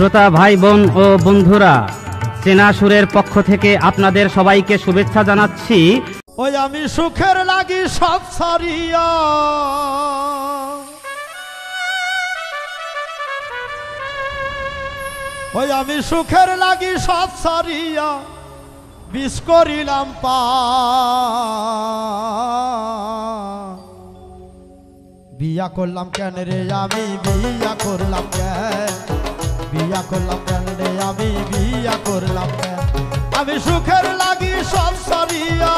শ্রোতা ভাই বোন ও বন্ধুরা, চেনা সুরের পক্ষ থেকে আপনাদের সবাইকে শুভেচ্ছা জানাচ্ছি। ওই আমি সুখের লাগি সব ছাড়িয়া, ওই আমি সুখের লাগি সব ছাড়িয়া বিষ করিলাম পা। বিয়া করলাম কেন রে আমি, বিয়া করলাম কেন, বিয়া করলাম কেন রে আমি, বিয়া করলাম কেন। আমি সুখের লাগি সব ছাড়িয়া,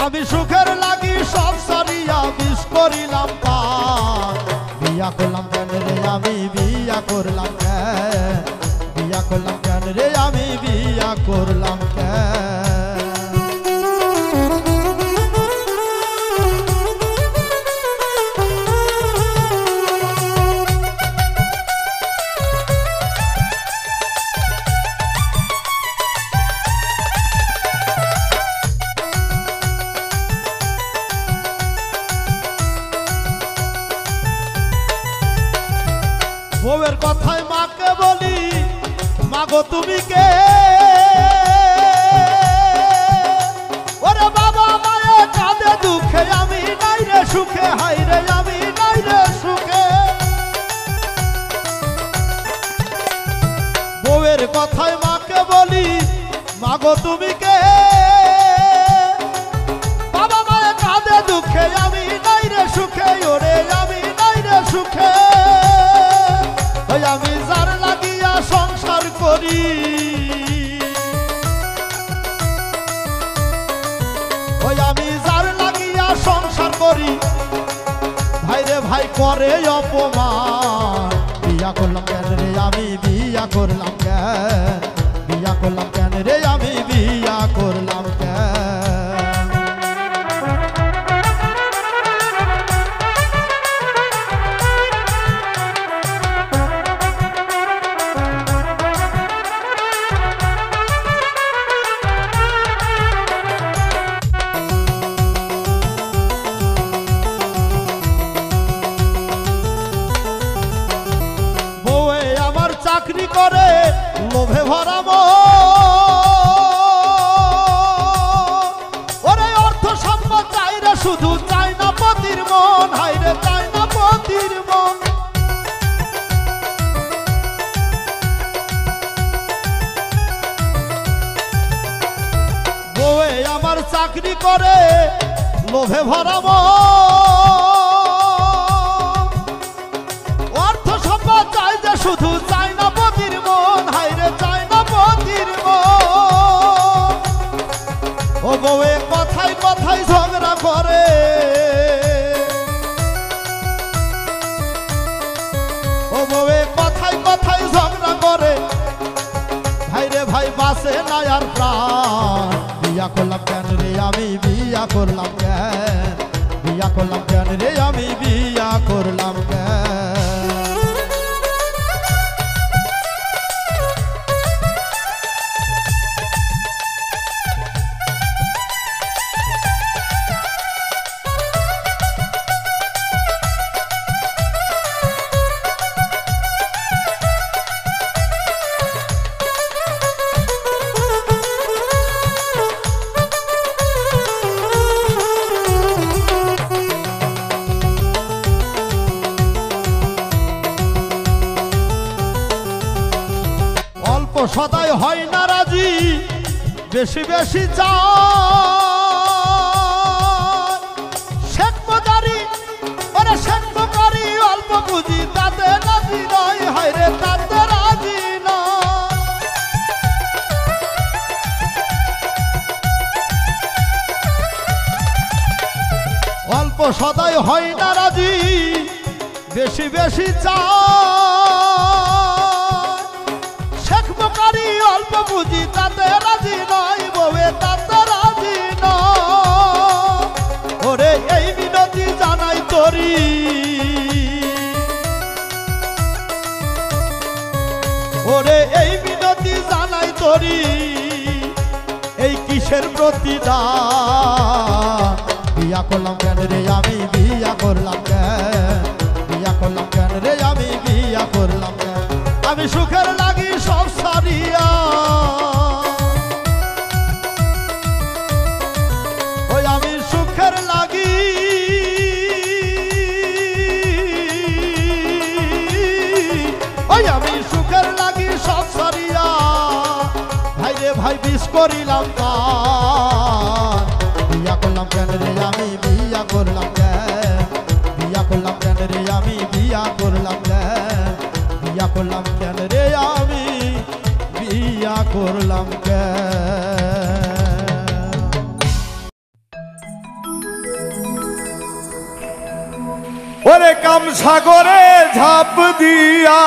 আমি সুখের লাগি সব ছাড়িয়া বিষ করিলাম পা। বিয়া করলাম কেন রে আমি, বিয়া করলাম কেন, বিয়া করলাম কেন রে আমি, বিয়া করলাম কেন। বউয়ের কথায় মাকে বলি, মাগো তুমি কে? ওরে বাবা মায়ে কাঁদে দুঃখে, আমি নাই রে সুখে, হাই রে আমি নাই রে সুখে। বউয়ের কথায় মাকে বলি, মাগো তুমি কে? বাবা মায়ে কাঁদে দুঃখে, আমি নাই রে সুখে, ওরে আমি নাই রে সুখে। আমি যার লাগিয়া সংসার করি, ওই আমি যার লাগিয়া সংসার করি, ভাই রে ভাই করে অপমান। বিয়া করলাম কেন রে আমি, বিয়া করলাম কেন, বিয়া করলাম কেন রে আমি, বিয়া করলাম কেন। চাকরি করে লোভে ভরা মন, ওরে অর্থ সম্পদ চাই রে শুধু, চাই না পতির মন, হাই রে চাই না পতির মন। বউয়ে আমার চাকরি করে লোভে ভরা মন, অর্থ সম্পদ চাই যে শুধু, চাই না পতির মন, হাই রে চাই না পতির মন। ও বউয়ে কথায় কথায় ঝগড়া করে, ও বউয়ে কথায় কথায় ঝগড়া করে, ভাই রে ভাই বাসে না আর প্রাণ। বিয়া করলাম কেন রে আমি, বিয়া করলাম কেন, বিয়া করলাম কেন রে আমি, বিয়া করলাম কেন। সদাই হয় না রাজি, বেশি বেশি চাই। শেখ মজারি ওরে শেখ মজারি, অল্প বুঝি তাতে রাজি নয়, হায় রে তাতে রাজি নয়। অল্প সদাই হয় না রাজি, বেশি বেশি চাই। অল্প বুঝি তাতে রাজি নয়, বউয়ে তাতে রাজি নয়। ওরে এই মিনতি জানাই তোরি, ওরে এই মিনতি জানাই তোরি, এই কিসের প্রতিদান। বিয়া করলাম কেন রে আমি, বিয়া বিয়া করলাম কেন, বিয়া করলাম কেন রে আমি বিয়া করলাম কেন। আমি সুখের লাগি সব সারিয়া, ওই আমি সুখের লাগি ওই আমি সুখের লাগি সব সারিয়া ভাই রে ভাই বিষ করিলাম কান। বিয়া করলাম কেন রে আমি বিয়া করলাম কেন, বিয়া করলাম কেন রে আমি বিয়া করলাম কেন, বিয়া করলাম কেন রে আমি বিয়া করলাম কেন। ওরে কাম সাগরে ঝাঁপ দিয়া,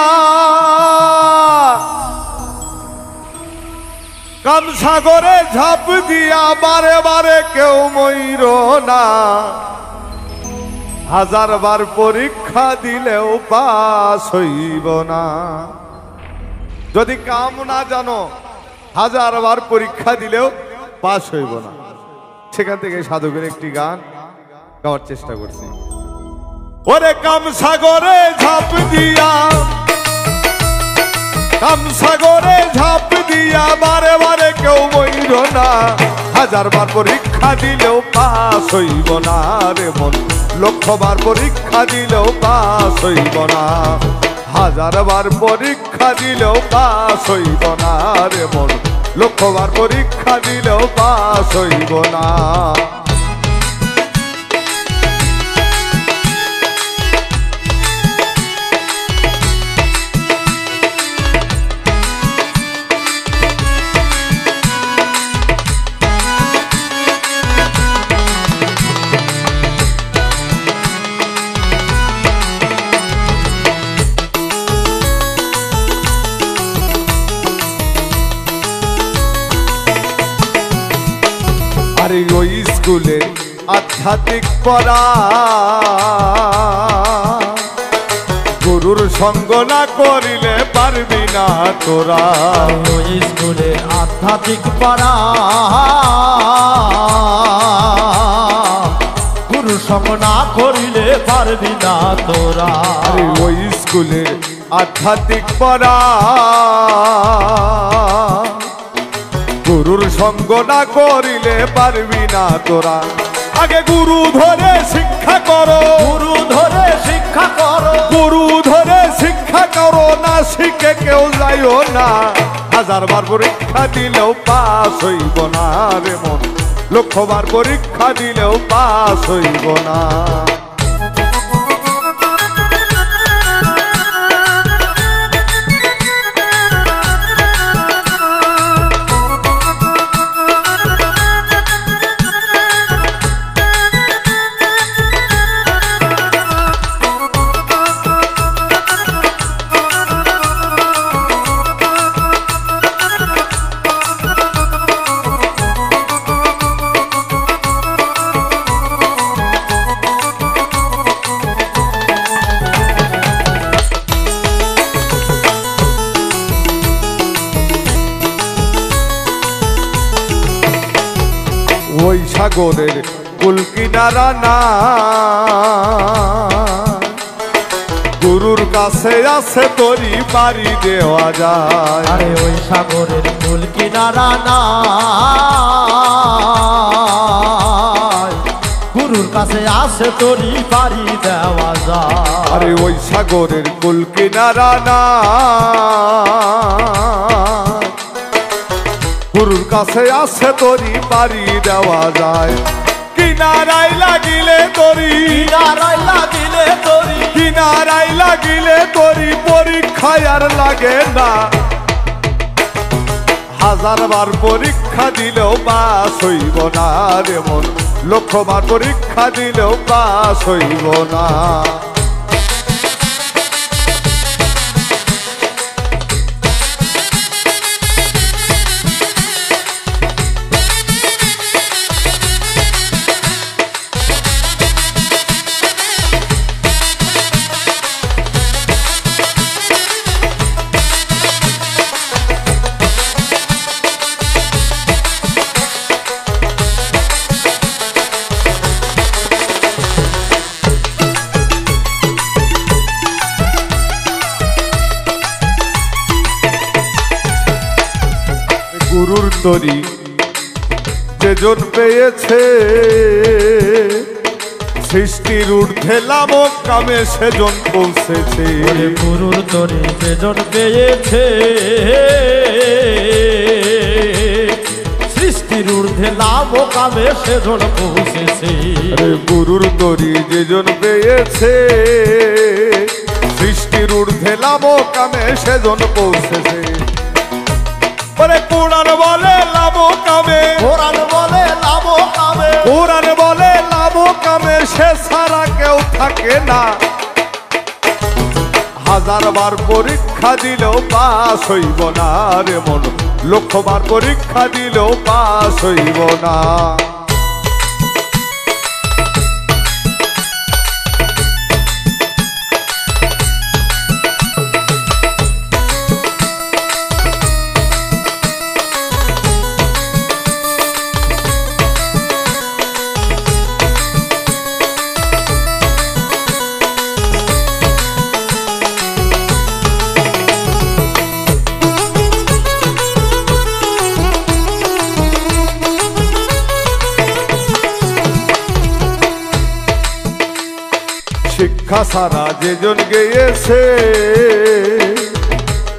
কাম সাগরে ঝাঁপ দিয়া বারে বারে কেউ মইর না, হাজার বার পরীক্ষা দিলেও পাস হইব না। যদি কাম না জানো হাজার বার পরীক্ষা দিলেও পাস হইব না। সেখান থেকে সাধকের একটি গান গাওয়ার চেষ্টা করছি। ওরে কাম সাগরে ঝাঁপ দিয়া, কাম সাগরে ঝাঁপ দিয়া বারে বারে কেউ মইর না, হাজার বার পরীক্ষা দিলেও পাস হইব না রে মন, লক্ষ বার পরীক্ষা দিলেও পাস হইব না, হাজার বার পরীক্ষা দিলেও পাস হইব না রে মন, লক্ষ বার পরীক্ষা দিলেও পাস হইব না। আরে ওই স্কুলে আধ্যাত্মিক পড়া, গুরুর সঙ্গ না করিলে পারবি না তোরা। ওই স্কুলে আধ্যাত্মিক পড়া, গুরু সঙ্গ না করিলে পারবি না তোরা। আরে ওই স্কুলে আধ্যাত্মিক পড়া, গুরুর সঙ্গ না করিলে পারবি না তোরা। আগে গুরু ধরে শিক্ষা করো, গুরু ধরে শিক্ষা করো, গুরু ধরে শিক্ষা করো, না শিখে কেউ যাইও না, হাজার বার পরীক্ষা দিলেও পাস হইব না রে মন, লক্ষ বার পরীক্ষা দিলেও পাস হইব না। ওই সাগরের কুল কিনারা না, গুরুর কাছে আছে তরি পারি দেওয়া যায়। আরে ওই সাগরের কুল কিনারা না, গুরুর কাছে আছে তরি পারি দেওয়া যায়। আরে ওই সাগরের কুল কিনারা না, গুরুর কাছে আছে তরি পারি দেওয়া যায়। কিনারায় লাগিলে তরি, কিনারায় লাগিলে তরি, কিনারায় লাগিলে তরি পরীক্ষায় আর লাগে না, হাজার বার পরীক্ষা দিলেও পাস হইব না রে মন, লক্ষ বার পরীক্ষা দিলেও পাস হইব না। গুরুর তরি যেজন পেয়েছে, সৃষ্টির ঊর্ধ্বে লামক কামে সেজন পৌঁছেছে। গুরুর তরি যেজন পেয়েছে, সৃষ্টির ঊর্ধ্বে লামক কামে সেজন পৌঁছেছে। গুরুর তরি যেজন পেয়েছে, সৃষ্টির ঊর্ধ্বে লামক কামে সেজন পৌঁছেছে। কোরআন বলে লামক কামে, কোরআন বলে লামক কামে, কোরআন বলে লামক কামে সে ছাড়া কেউ থাকে না। হাজারবার পরীক্ষা দিলেও পাস হইব না রে মন, লক্ষবার পরীক্ষা দিলেও পাস হইব না। শিক্ষা সারা যেজন গেয়েছে,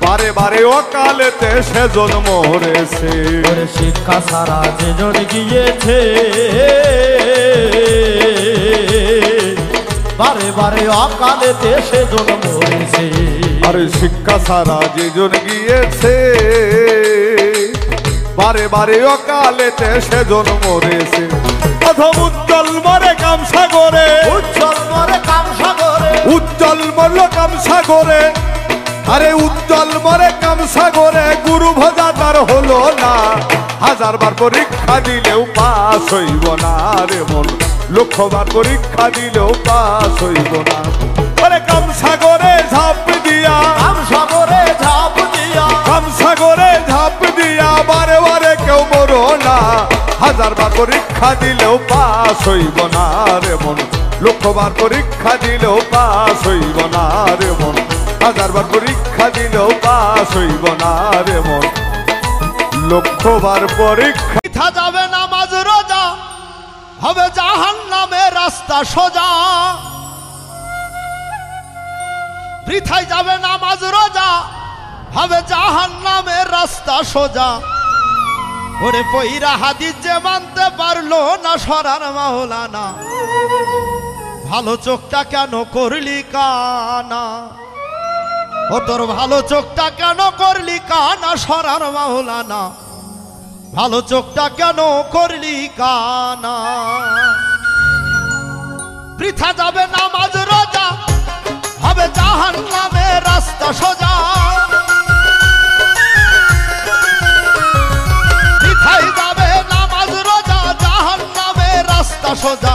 বারে বারে অকালেতে সেজন মরেছে। শিক্ষা সারা যেজন গিয়েছে, বারে বারে অকালেতে সেজন মরেছে। আরে শিক্ষা সারা যেজন গিয়েছে, বারে বারে অকালেতে সেজন মরেছে। প্রথম উজ্জ্বল মরে কামসাগরে, উজ্জ্বল মরে কামসাগরে, উজ্জ্বল মরল কামসাগরে। আরে উজ্জ্বল মরে কামসাগরে, গুরু ভজা তার হলো না। হাজারবার পরীক্ষা দিলেও পাস হইব না রে মন, লক্ষবার পরীক্ষা দিলেও পাস হইব না। আরে কামসাগরে ঝাঁপ দিয়া, কামসাগরে ঝাঁপ দিয়া, কামসাগরে ঝাঁপ দিয়া বারে বারে কেউ মরো না। হাজারবার পরীক্ষা দিলেও পাস হইব না রে মন, লক্ষবার পরীক্ষা দিলেও পাস হইব না রে মন। হাজারবার পরীক্ষা দিলেও পাস হইব না রে মন, লক্ষবার পরীক্ষা। বৃথা যাবে নামাজ রোজা, হবে জাহান্নামের রাস্তা সোজা। বৃথায় যাবে নামাজ রোজা, হবে জাহান্নামের রাস্তা সোজা। ওরে পইরা হাদিস যে মানতে পারলো না সরার মাওলানা, ভালো চোখটা কেন করলি কানা? ও তোর ভালো চোখটা কেন করলি কানা সরার মাওলানা, ভালো চোখটা কেন করলি কানা? বৃথা যাবে নামাজ রোজা, হবে জাহান্নামের রাস্তা সোজা। বৃথাই যাবে নামাজ রোজা, জাহান্নামের রাস্তা সোজা।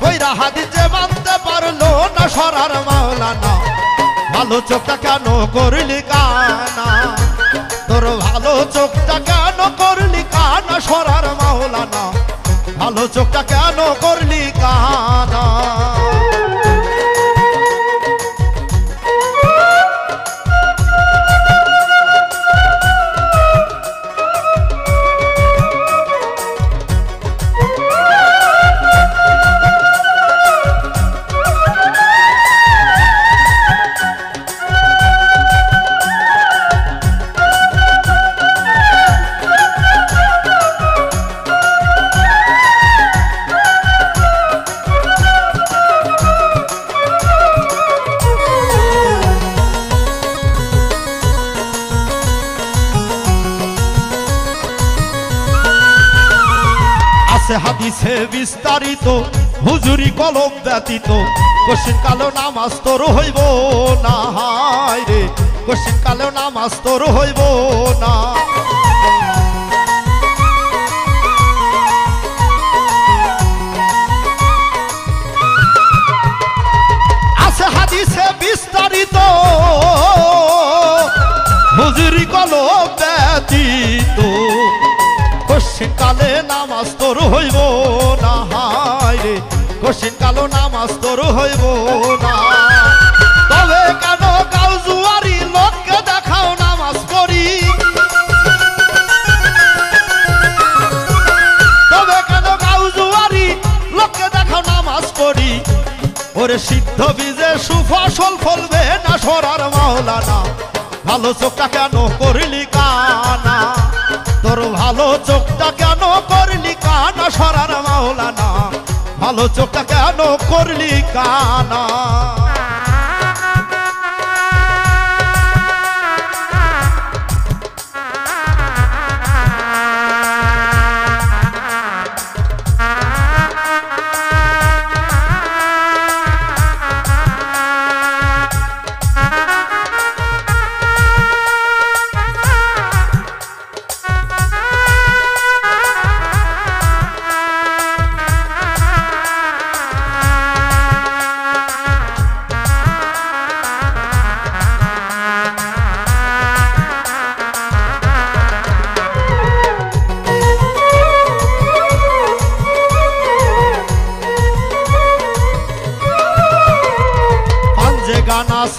কইরা হাদিস যে মানতে পারলো না সরার মাওলানা, ভালো চোখটা কেন করলি কানা? তোর ভালো চোখটা কেন করলি কানা সরার মাওলানা, ভালো চোখটা কেন করলি কানা? হাদিসে বিস্তারিত হুজুরি কলম ব্যতীত, কশিন কালো নামাজ তোর হইব না। হায় রে কশিন কালো নামাজ তোর হইব না। আছে হাদিসে বিস্তারিত হুজুরি কলম ব্যতীত, কশিন কালে নামাজ তোর হইব না। হায় রে কশিন কালো নামাজ তোর হইব না। তবে কেন গাও জুয়ারি লোককে দেখাও নামাজ পড়ি? ফসল ফলবে না সরার মাওলানা ভালো চোখটা কেন করলি কানা তোর ভালো চোখটা কেন করলি কানা সরার মাওলানা ভালো চোখটা কেন করলি কানা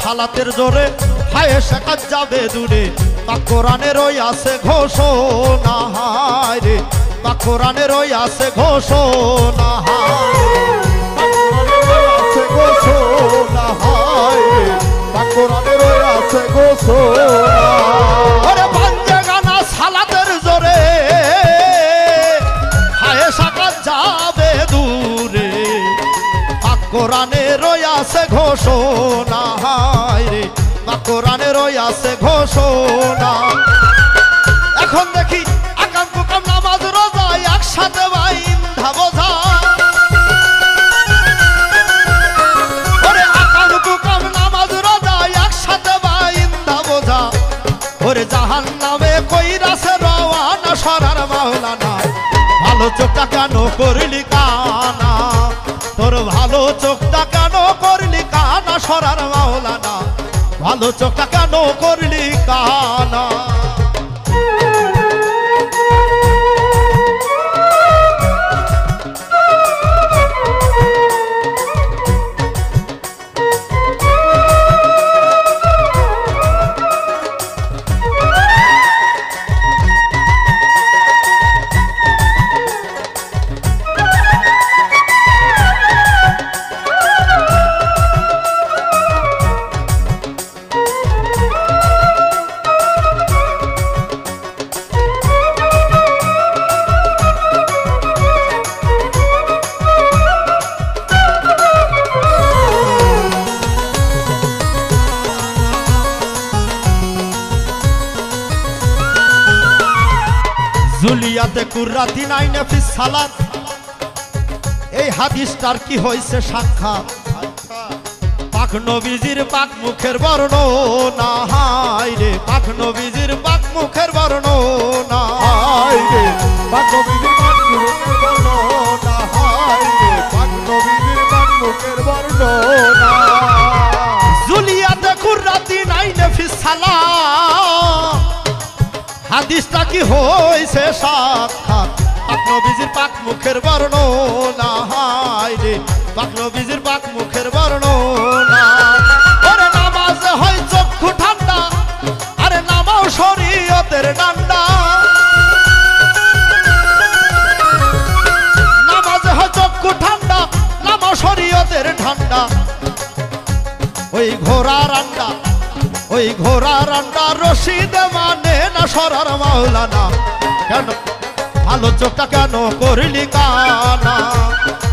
সালাতের জোরে হায় শাকাত যাবে দূরে বা কোরআনের ওই আছে ঘোষণা হায় রে বা কোরআনের ওই আছে ঘোষণা ওরে পাঞ্জে গানা সালাতের জোরে হায় শাকাত যাবে দূরে বা কোরআনের ওই আছে ঘোষণা হায় রে বা কোরআনের ওই আছে ঘোষণা এখন দেখি আকাম কুকাম নামাজ রোজা একসাথে বাইন্ধা বোঝা ওরে আকাম কুকাম নামাজ রোজা একসাথে বাইন্ধা বোঝা ওরে জাহান্নামে কইরাছে রওয়ানা সরার মাওলানা ভালো চোখটা কেন করলি কানা তোর ভালো চোখটা কেন করলি কানা সরার মাওলানা ভালো চোখটা কেন করলি কানা জুলিয়াতে কুররাতি নাইনে ফিস সালাত এই হাদিসটার কি হইছে সাক্ষাৎ পাক নবীজির পাক মুখের বর্ণনা হায় রে পাক নবীজির পাক মুখের বর্ণনা হায় রে পাক নবীজির পাক মুখের বর্ণনা হায় রে পাক নবীজির পাক মুখের বর্ণনা জুলিয়াতে কুররাতি নাইনে ফিস সালাত হাদিসটা কি হইছে সাক্ষাৎ পাক নবীজির পাক মুখের বর্ণনা হায় রে পাক নবীজির পাক মুখের বর্ণনা ওরে নামাজে হয় চক্ষু ঠান্ডা আরে নামাও শরীয়তের ডান্ডা নামাজে হয় চক্ষু ঠান্ডা নামাও শরীয়তের ঠান্ডা ওই ঘোড়া রান্ডা ওই ঘোড়া রান্ডা রশিদ মানে না সরার মাওলানা কেন ভালো চোখটা কেন করলি কানা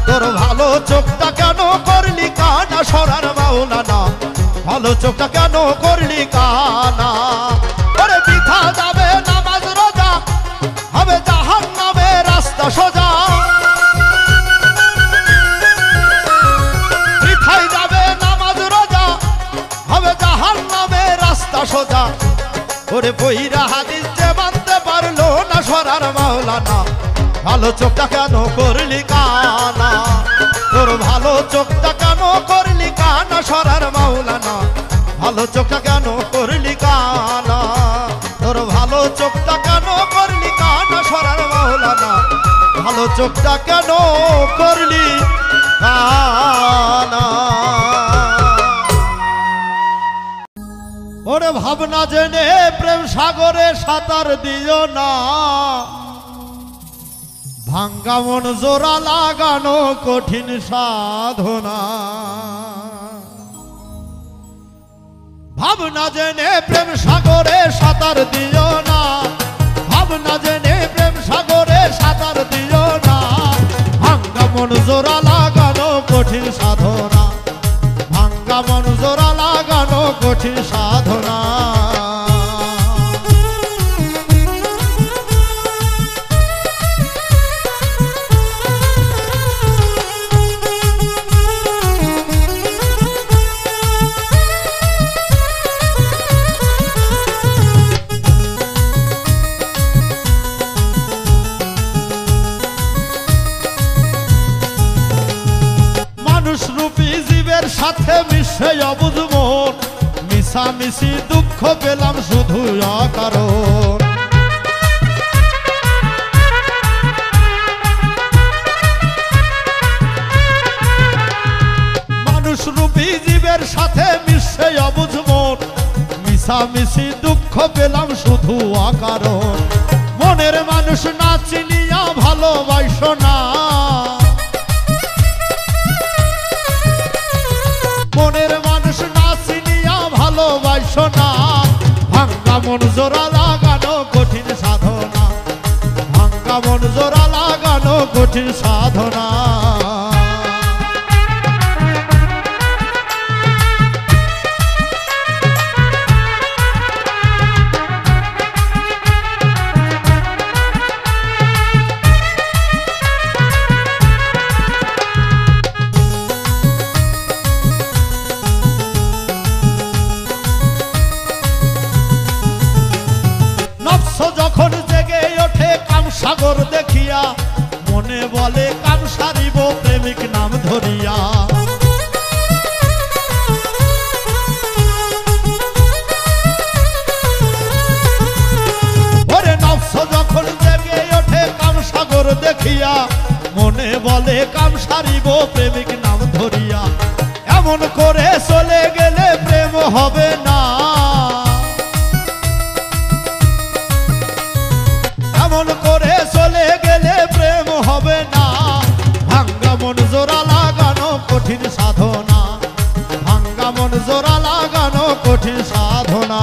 তোর ভালো চোখটা কেন করলি কানা সরার মাওলানা ভালো চোখটা কেন করলি কানা ওরে বৃথা যাবে নামাজ রোজা হবে জাহান্নামে রাস্তা সোজা বৃথাই যাবে নামাজ রোজা হবে জাহান্নামে রাস্তা সোজা ওরে বইরা হাদিস যে মানতে পারলো না সরার মাওলানা ভালো চোখটা কেন করলি কানা তোর ভালো চোখটা কেন করলি কানা সরার মাওলানা ভালো চোখটা কেন করলি কানা তোর ভালো চোখটা কেন করলি কানা সরার মাওলানা ভালো চোখটা কেন করলি কানা ওরে ভাবনা জেনে প্রেম সাগরে সাঁতার দিও না ভাঙ্গা মন জোড়া লাগানো কঠিন সাধনা ভাবনা জেনে প্রেম সাগরে সাঁতার দিও না, ভাবনা জেনে প্রেম সাগরে সাঁতার দিও না। ভাঙ্গা মন জোড়া লাগানো কঠিন সাধনা, ভাঙ্গা মন জোড়া লাগানো কঠিন সাধনা। মানুষ রূপী জীবের সাথে মিশে অবুঝ মন, মিশামিশি দুঃখ পেলাম শুধু অকারণ। মানুষ রূপী জীবের সাথে মিশে অবুঝ মন, মিশামিশি দুঃখ পেলাম শুধু অকারণ। মনের মানুষ না চিনিয়া ভালোবাসো না, মনের মানুষ না চিনিয়া ভালোবাসো না। ভাঙ্গা মন জোড়া লাগানো কঠিন সাধনা, ভাঙ্গা মন জোড়া লাগানো কঠিন সাধনা। যখন জেগে ওঠে কাম সাগর দেখিয়া, মনে বলে কাম সারিব প্রেমিক নাম ধরিয়া। ওরে নফস যখন জেগে ওঠে কাম সাগর দেখিয়া, মনে বলে কাম সারিব প্রেমিক নাম ধরিয়া। এমন করে চলে গেলে প্রেম হবে না, এমন করে চলে গেলে প্রেম হবে না। ভাঙ্গা মন জোড়া লাগানো কঠিন সাধনা, ভাঙ্গা মন জোড়া লাগানো কঠিন সাধনা।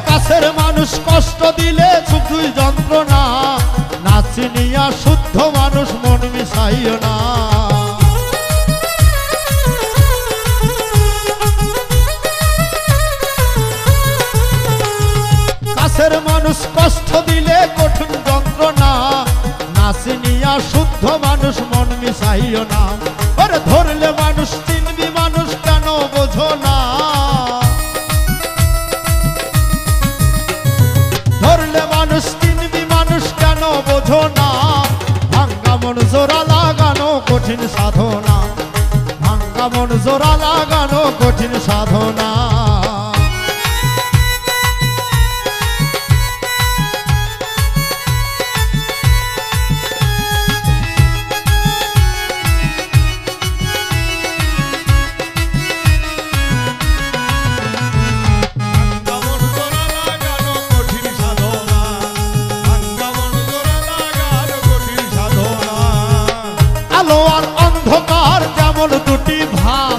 কাছের মানুষ কষ্ট দিলে শুধুই যন্ত্রণা, না চিনিয়া শুদ্ধ মানুষ মন মিশাইও না। কাছের মানুষ কষ্ট দিলে কঠিন যন্ত্রণা, না চিনিয়া শুদ্ধ মানুষ মন মিশাইও না। ওরে ধরলে মানুষ চিনবি মানুষ কেন বোঝো না, ধরলে মানুষ চিনবি মানুষ কেন বোঝো না। ভাঙ্গা মন জোড়া লাগানো কঠিন সাধনা, ভাঙ্গা মন জোড়া লাগানো কঠিন সাধনা। আলো আর অন্ধকার যেমন দুটি ভাব,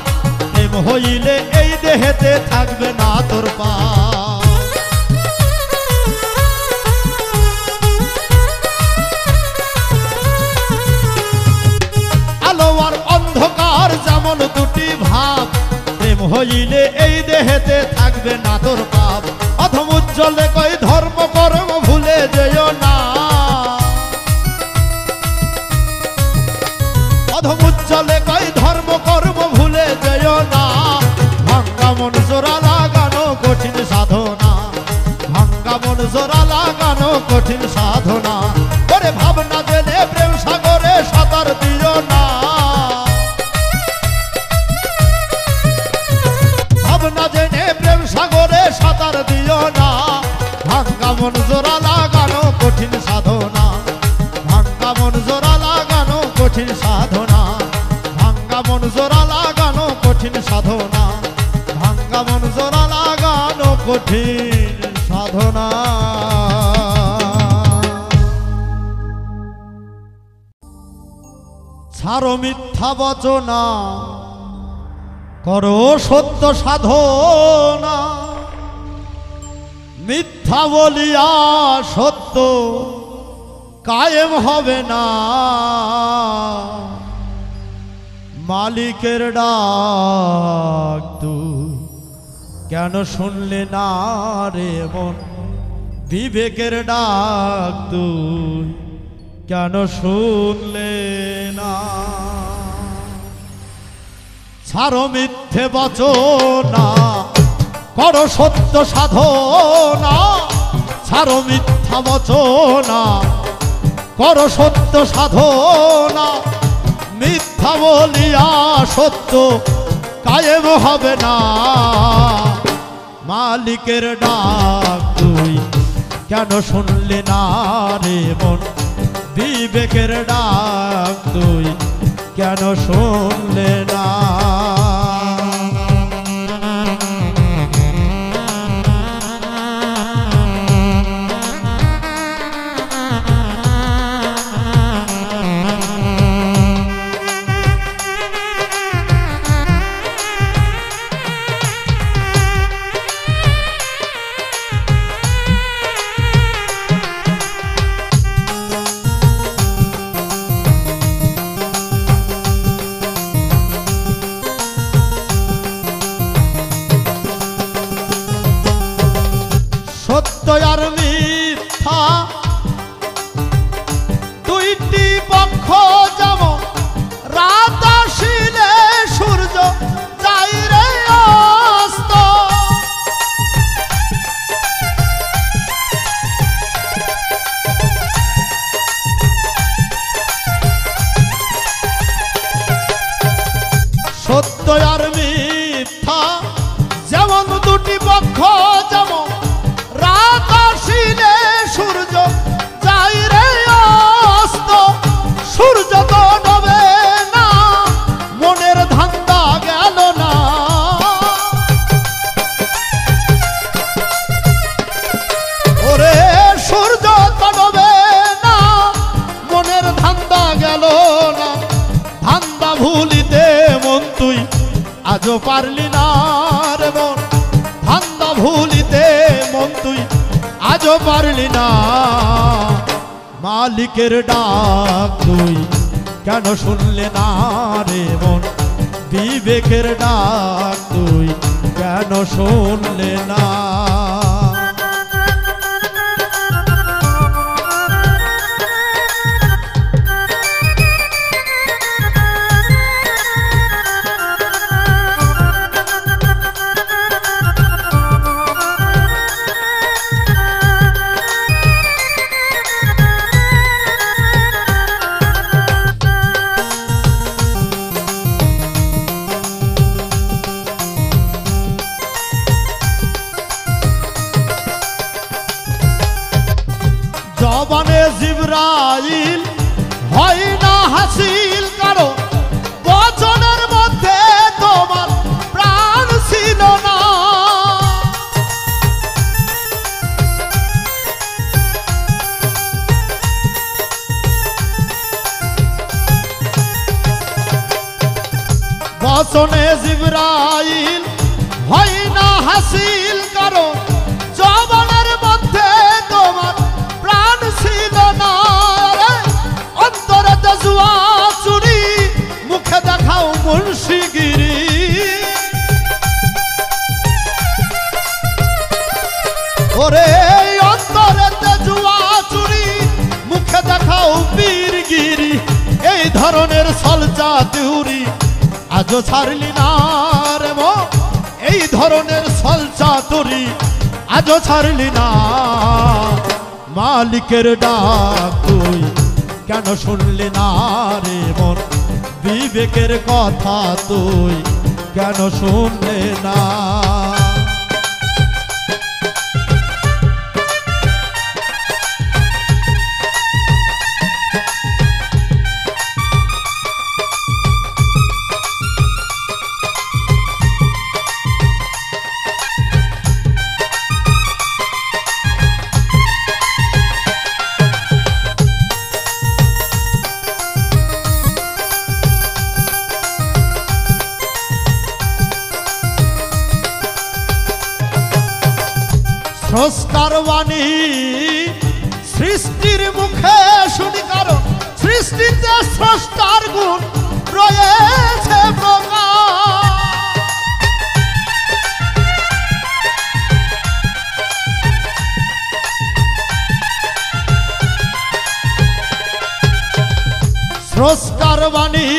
প্রেম হইলে এই দেহেতে থাকবে না তোর পাপ। আলো আর অন্ধকার যেমন দুটি ভাব, প্রেম হইলে এই দেহেতে থাকবে না তোর পাপ। অধম উজ্জ্বলে কই ধর্ম কর্ম ভুলে যেও না, অধম উজ্জ্বলে কই ধর্ম কর্ম ভুলে যেও না। ভাঙ্গা মন জোড়া লাগানো কঠিন সাধনা, ভাঙ্গা মন জোড়া লাগানো কঠিন সাধনা। ওরে ভাবনা জেনে প্রেম সাগরে সাঁতার দিও না, সাগরে সাঁতার দিও না, ভাঙ্গা মন জোড়া লাগানো কঠিন সাধনা, ভাঙ্গা মন জোড়া লাগানো কঠিন সাধনা, ভাঙ্গা মন জোড়া লাগানো কঠিন সাধনা, ভাঙ্গা মন জোড়া লাগানো কঠিন সাধনা। ছাড়ো মিথ্যা বচনা, করো সত্য সাধনা, মিথ্যা বলিয়া সত্য কায়েম হবে না, মালিকের ডাক তুই কেন শুনলে না রে মন, বিবেকের ডাক তুই কেন শুনলে না। ছাড়ো মিথ্যে বচনা, করো সত্য সাধনা, ছাড়ো মিথ্যা বচনা, করো সত্য সাধনা, মিথ্যা বলিয়া সত্য কায়েম হবে না, মালিকের ডাক তুই কেন শুনলে না রে মন, বিবেকের ডাক তুই কেন শুনলে না। সত্য আর মিথ্যা দুইটি পক্ষ যেমন, রাত আসিলে সূর্য যাই রে অস্ত, সত্য আর মিথ্যা যেমন দুটি পক্ষ যেমন, রাত আসিলে সূর্য যাই রে অস্ত, সূর্য তো ডোবে না, মনের ধান্দা গেল না, ওরে সূর্য তো ডোবে না, মনের ধান্দা গেল না, ধান্দা ভুলিতে মন তুই আজও পারলি না রে মন, ধান্দা ভুলিতে মন তুই আজও পারলি না, মালিকের ডাক তুই কেন শুনলে না রে মন, বিবেকের ডাক তুই কেন শুনলে না। জবানে জিবরাইল হয় না হাসিল, কারো বচনের মধ্যে তোমার প্রাণ ছিল না, বচনে জিবরাইল হয় না হাসিল, কারো জবানের মধ্যে তোমার প্রাণ ছিল না, অন্তরে জুয়া চুরি মুখে দেখাও মুন্সিগিরি, ওরে অন্তরে জুয়া চুরি মুখে দেখাও বীরগিরি, এই ধরনের সলচা তিউরি আজও ছাড়লি না রে মো, এই ধরনের সলচা তুরি আজও ছাড়লি না, মালিকের ডাক তুই কেন শুনলি না রে মন, বিবেকের কথা তুই কেন শুনলে না। স্রষ্টার বাণী সৃষ্টির মুখে শুনি, কারণ সৃষ্টিতে স্রষ্টার গুণ রয়েছে প্রকাশ। স্রষ্টার বাণী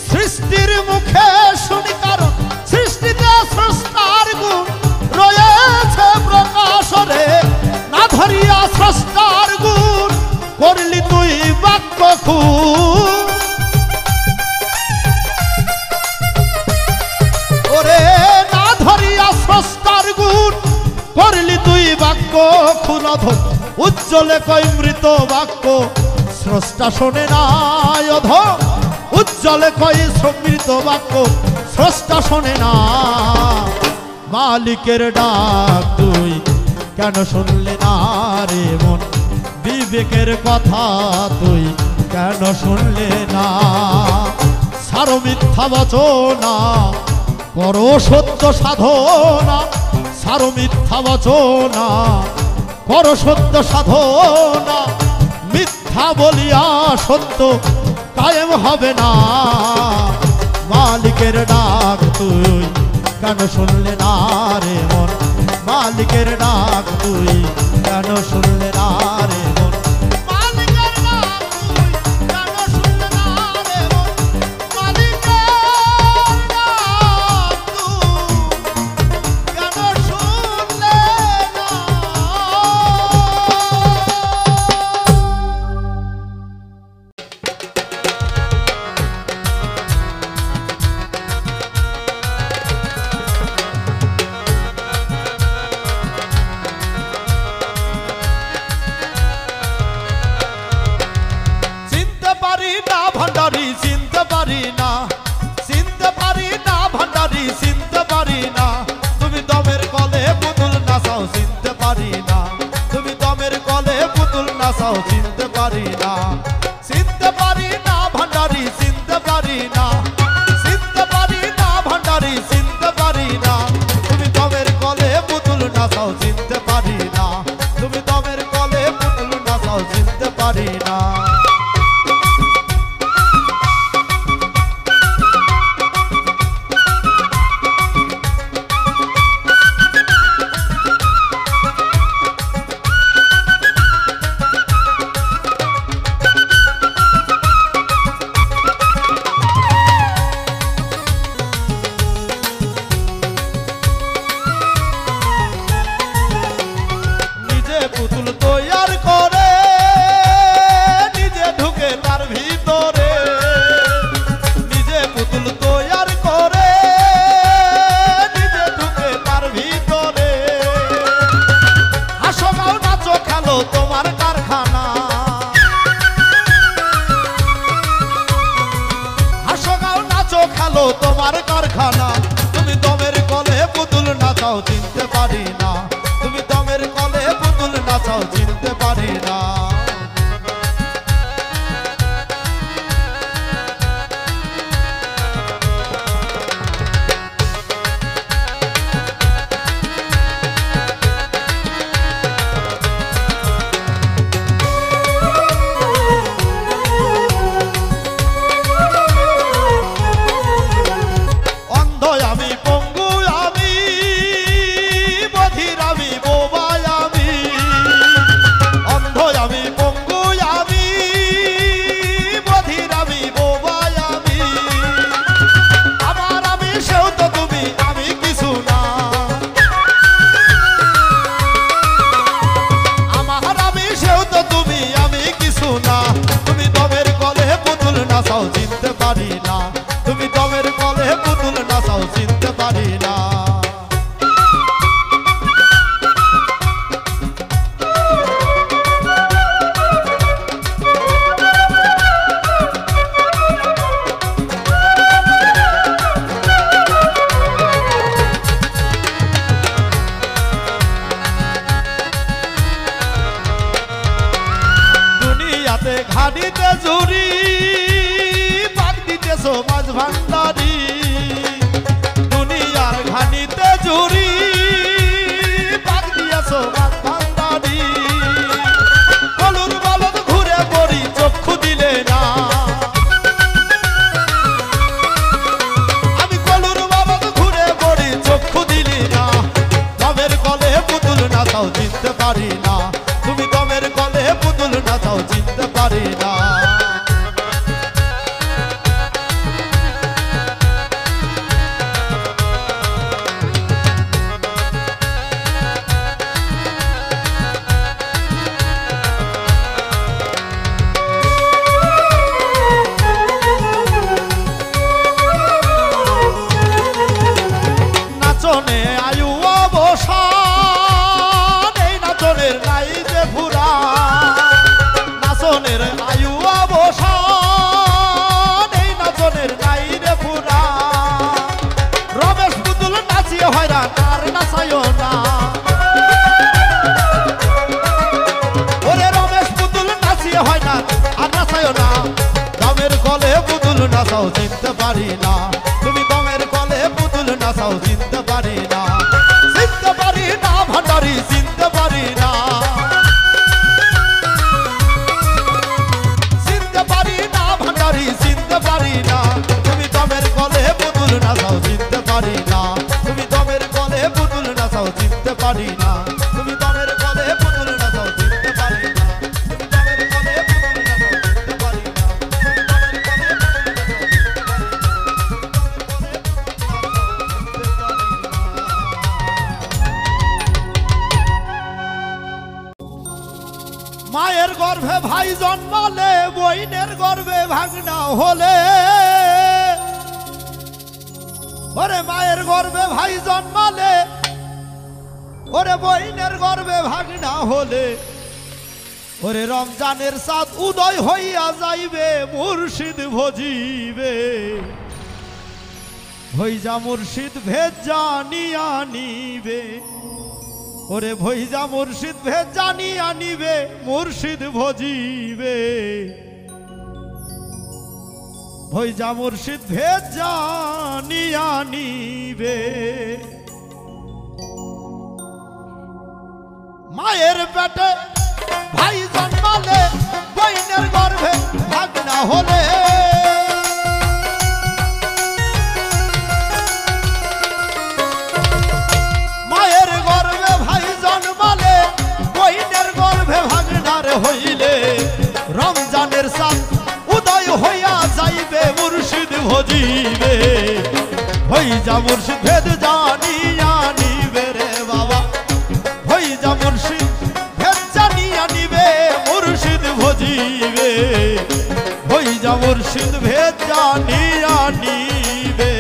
সৃষ্টির মুখে শুনি, কারণ সৃষ্টিতে স্রষ্টার গুণ রয়েছে প্রকাশ রে। না ধরিয়া স্রষ্টার গুণ করলি তুই বাক্য খুন, ওরে না ধরিয়া স্রষ্টার গুণ করলি তুই বাক্য খুন। অধম উজ্জ্বলে কই মৃত বাক্য স্রষ্টা শোনে না, অধম উজ্জ্বলে কই মৃত বাক্য স্রষ্টা শোনে না। মালিকের ডাক তুই কেন শুনলে না রে মন, বিবেকের কথা তুই কেন শুনলে না। সারো মিথ্যা বচনা করো সত্য সাধনা, সারো মিথ্যা বচনা করো সত্য সাধনা। মিথ্যা বলিয়া সত্য কায়েম হবে না। মালিকের ডাক তুই কেন শুনলে না রে মন, মালিকের ডাক তুই কেন শুনলে না রে মন। মালিকের ডাক তুই কেন শুনলে না রে মন, মালিকের ডাক তুই কেন শুনলে না। ভান্ডারি চিনতে পারি না, চিনতে পারি না ভান্ডারি চিনতে পারি না। তুমি দমের কলে পুতুল নাচাও চিনতে পারি না, তুমি দমের কলে পুতুল নাচাও চিনতে পারি না। চিনতে পারি না ভান্ডারি চিনতে পারি না, চিনতে পারি না ভান্ডারি চিনতে পারি না। তুমি দমের কলে পুতুল নাচাও চিনতে পারি না, তুমি দমের কলে পুতুল নাচাও চিনতে পারি না। পুতুল তৈয়ার করে নিজে ঢুকে তার ভিতরে, নিজে পুতুল তৈয়ার করে নিজে ঢুকে তার ভিতরে। হাসো গাও নাচো খেলো তোমার কারখানা, হাসো গাও নাচো খেলো তোমার কারখানা। তুমি দমের কলে পুতুল নাচাও চিনতে পারি না, তুমি দমের কলে পুতুল নাচাও চিনতে পারি না। অন্ধ আমি পঙ্গু আমি বধির আমি বোবাই আমি, অন্ধ আমি পঙ্গু আমি বধির আমি বোবাই আমি। আমার আমি সেও তো তুমি আমি কিছু না, আমার আমি সেও তো তুমি আমি কিছু না। তুমি দমের কলে পুতুল নাচাও চিনতে পারি না, তুমি দমের কলে পুতুল নাচাও চিনতে পারি না। দুনিয়াতে ঘাড়িতে জুড়ি পাক দিতেছো মাঝ ভান্ডারি, দুনিয়ার ঘানিতে জুড়ি পাক হয়রান আর নাচাইও না। ওরে রমেশ পুতুল নাচিয়ে হয় না আর নাচাইও না। দমের কলে পুতুল নাচাও চিনতে পারি না, তুমি দমের কলে পুতুল নাচাও চিনতে পারি না, চিনতে পারি না ভান্ডারি চিনতে পারি না, চিনতে পারি না ভান্ডারি চিনতে পারি না, তুমি দমের কলে পুতুল নাচাও চিনতে পারি না, তুমি দমের কলে পুতুল নাচাও চিনতে পারি না, তুমি দমের কলে পুতুল নাচাও চিনতে পারি না, তুমি দমের কলে পুতুল নাচাও চিনতে পারি না, মায়ের গর্ভে ভাই জন্মালে বইনের গর্ভে ভাগনা হলে, ওরে মায়ের গর্ভে ভাই জন্মালে ওরে বইনের গর্ভে ভাগনা হলে, ওরে রমজানের চাঁদ উদয় হইয়া যাইবে মুর্শিদ ভজিবে, ভইজা মুর্শিদ ভেজ জানিয়া নিবে, ওরে ভইজা মুর্শিদ ভেজ জানিয়া নিবে মুর্শিদ ভজিবে, ভইজা মুর্শিদ ভেজ জানিয়া নিবে। মায়ের পেটে ভাই জন্মালে বইনের গর্ভে ভাগনা হলে, মায়ের গর্ভে ভাই জন্মালে বইনের গর্ভে ভাগনার হইলে, রমজানের চাঁদ উদয় হইয়া যাইবে মুর্শিদ ভজিবে, হইজা মুর্শিদ ভেদ জানিয়া নিবে রে বাবা, হইজা মুর্শিদ ভেদ জানিয়া নিবে মুর্শিদ ভজিবে, হইজা মুর্শিদ ভেদ জানিয়া নিবে।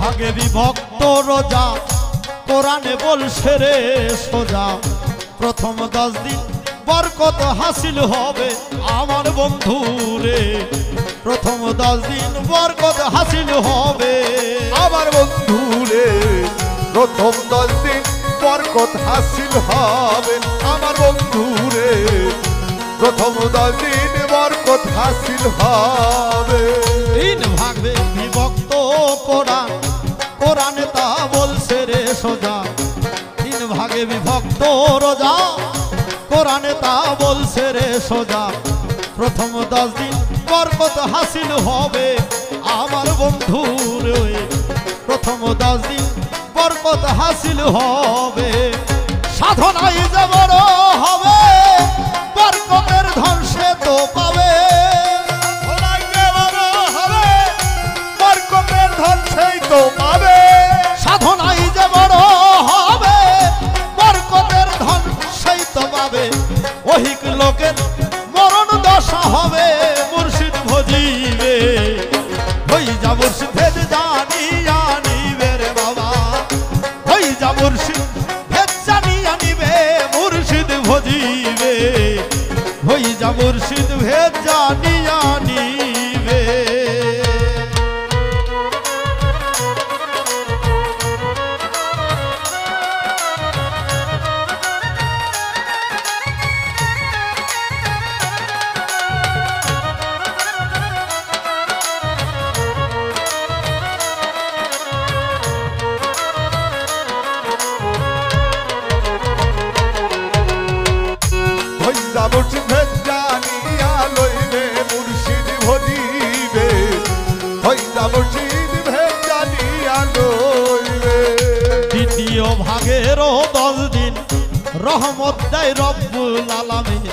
ভাগে বিভক্ত রোজা কোরআনে বলছে রে সোজা, প্রথম 10 দিন বরকত হাসিল হবে আমার বন্ধু রে, প্রথম 10 দিন বরকত হাসিল হবে আমার বন্ধু রে, প্রথম 10 দিন বরকত হাসিল হবে আমার বন্ধু রে, প্রথম 10 দিন বরকত হাসিল হবে। 3 ভাগে বিভক্ত কোরআন কোরআনে তা বলছে রে সোজা, 3 ভাগে বিভক্ত রোজা কোরআনে তা বলছে রে সোজা, প্রথম 10 দিন বরকত হাসিল হবে আমার বন্ধু রে, প্রথম 10 দিন বরকত হাসিল হবে, সাধনায় যে বড় হবে বরকতের ধন সে তো পাবে, সাধনায় যে বড় হবে বরকতের ধন সেই তো পাবে, সাধনায় যে বড় হবে বরকতের ধন সেই তো পাবে, ওহিক লোকের মরণ দশা হবে মুর্শিদ ভজিবে, হইজা মুর্শিদ ভেদ জানিয়া নিবে রে বাবা, হইজা মুর্শিদ ভেদ জানিয়া নিবে মুর্শিদ ভজিবে, হইজা মুর্শিদ ভেদ জানিয়া নিবে। হইজা মুর্শিদ ভেদ জানিয়া লইবে মুর্শিদ ভজিবে, হইজা মুর্শিদ ভেদ জানিয়া লইবে। দ্বিতীয় ভাগেরও 10 দিন রহমত দেয় রব্বুল আলামিন,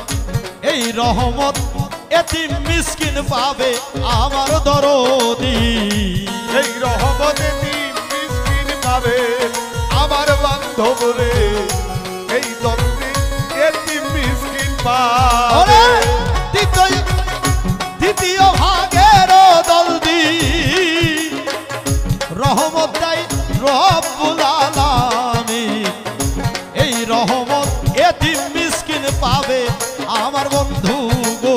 এই রহমত এতিম মিসকিন পাবে আমার দরদি। এই রহমত এতিম মিসকিন পাবে আমার বান্ধব রে, এই দরদি এতিম মিসকিন পাবে। দ্বিতীয় ভাগের দরদি রহমত দেয় রব্বুল আলামিন। এই রহমত এতিম মিসকিন পাবে আমার বন্ধু গো,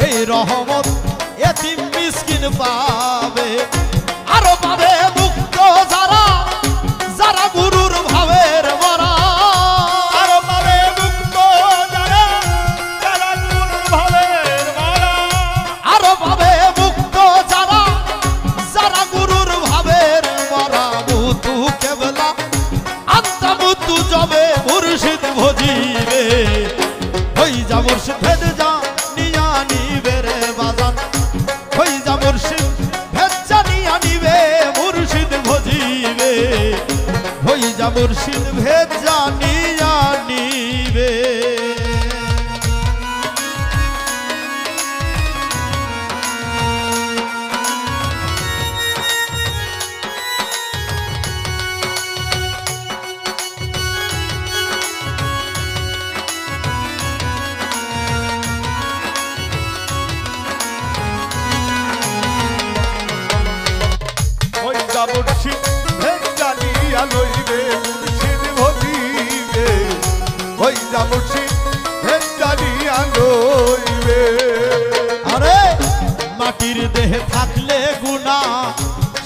এই রহমত এতিম মিসকিন পাবে। আরো পাবে মুক্ত যারা, যারা গুরুর ভাবের মরা। আরো পাবে মুক্ত যারা, যারা গুরুর ভাবের মরা। আরো পাবে মুক্ত যারা, যারা গুরুর ভাবের মরা। মুতু কেবলা আত্মা মুতু যাবে মুর্শিদ ভজিবে। হই যা মুর্শিদ ভেদ যা নিয়া নিবে রে বাজান, হই যা মুর্শিদ ভেদ যা নিয়া নিবে মুর্শিদ ভজিবে। হই যা মুর্শিদ ভেদ যা নিয়া নিবে। ওই যা মুর্শিদ ভেদ জানিয়া লইবে মুর্শিদ ভজিবে। ওই যা মুর্শিদ ভেদ জানিয়া লইবে। আরে মাটির দেহে থাকলে গুনাহ,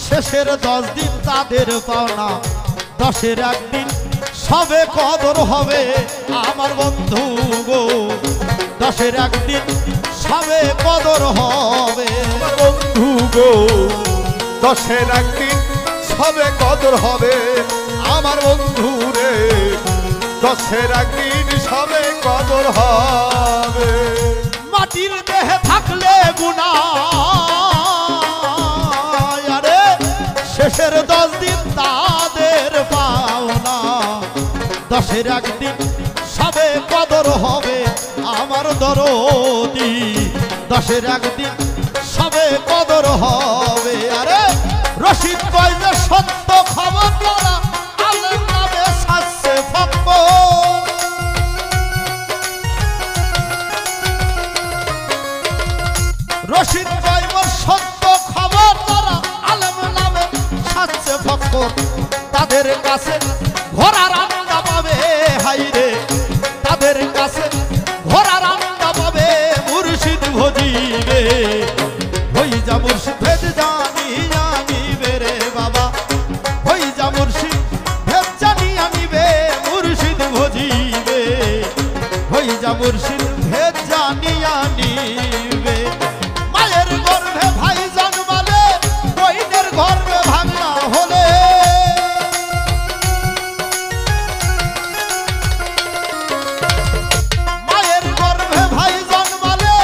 শেষের 10 দিন তাদের পাওনা। 10-এর একদিন সবে কদর হবে আমার বন্ধু গো, 10-এর একদিন সবে কদর হবে। আমার বন্ধু গো, 10-এর একদিন সবে কদর হবে আমার বন্ধু রে, 10-এর একদিন সবে কদর হবে। মাটির দেহে থাকলে গুনাহ, আরে শেষের 10 দিন তাদের পাওনা। 10-এর একদিন সবে কদর হবে আমার দরদি, 10-এর একদিন সবে কদর হবে। আরে রশিদ কয় যে সত্য খবর তারা আলেম নামে সাজছে ফকর। রশিদ কয় মোর সত্য খবর তারা আলেম নামে সাজছে ফকর। তাদের কাছে ঘোড়া রান্না পাবে হাইরে, তাদের কাছে ঘোড়া রান্না পাবে মুর্শিদ ভজিবে। হই যা মুর্শিদ ভেদ জানি জানিবে রে বাবা, হই যা মুর্শিদ ভেদ জানি আনিবে মুর্শিদ ভজিবে। হই যা মুর্শিদ ভেদ জানি আনিবে। মায়ের গর্ভে ভাই জন্মালে, বইনের গর্ভে ভাঙনা হলে। মায়ের গর্ভে ভাই জন্মালে,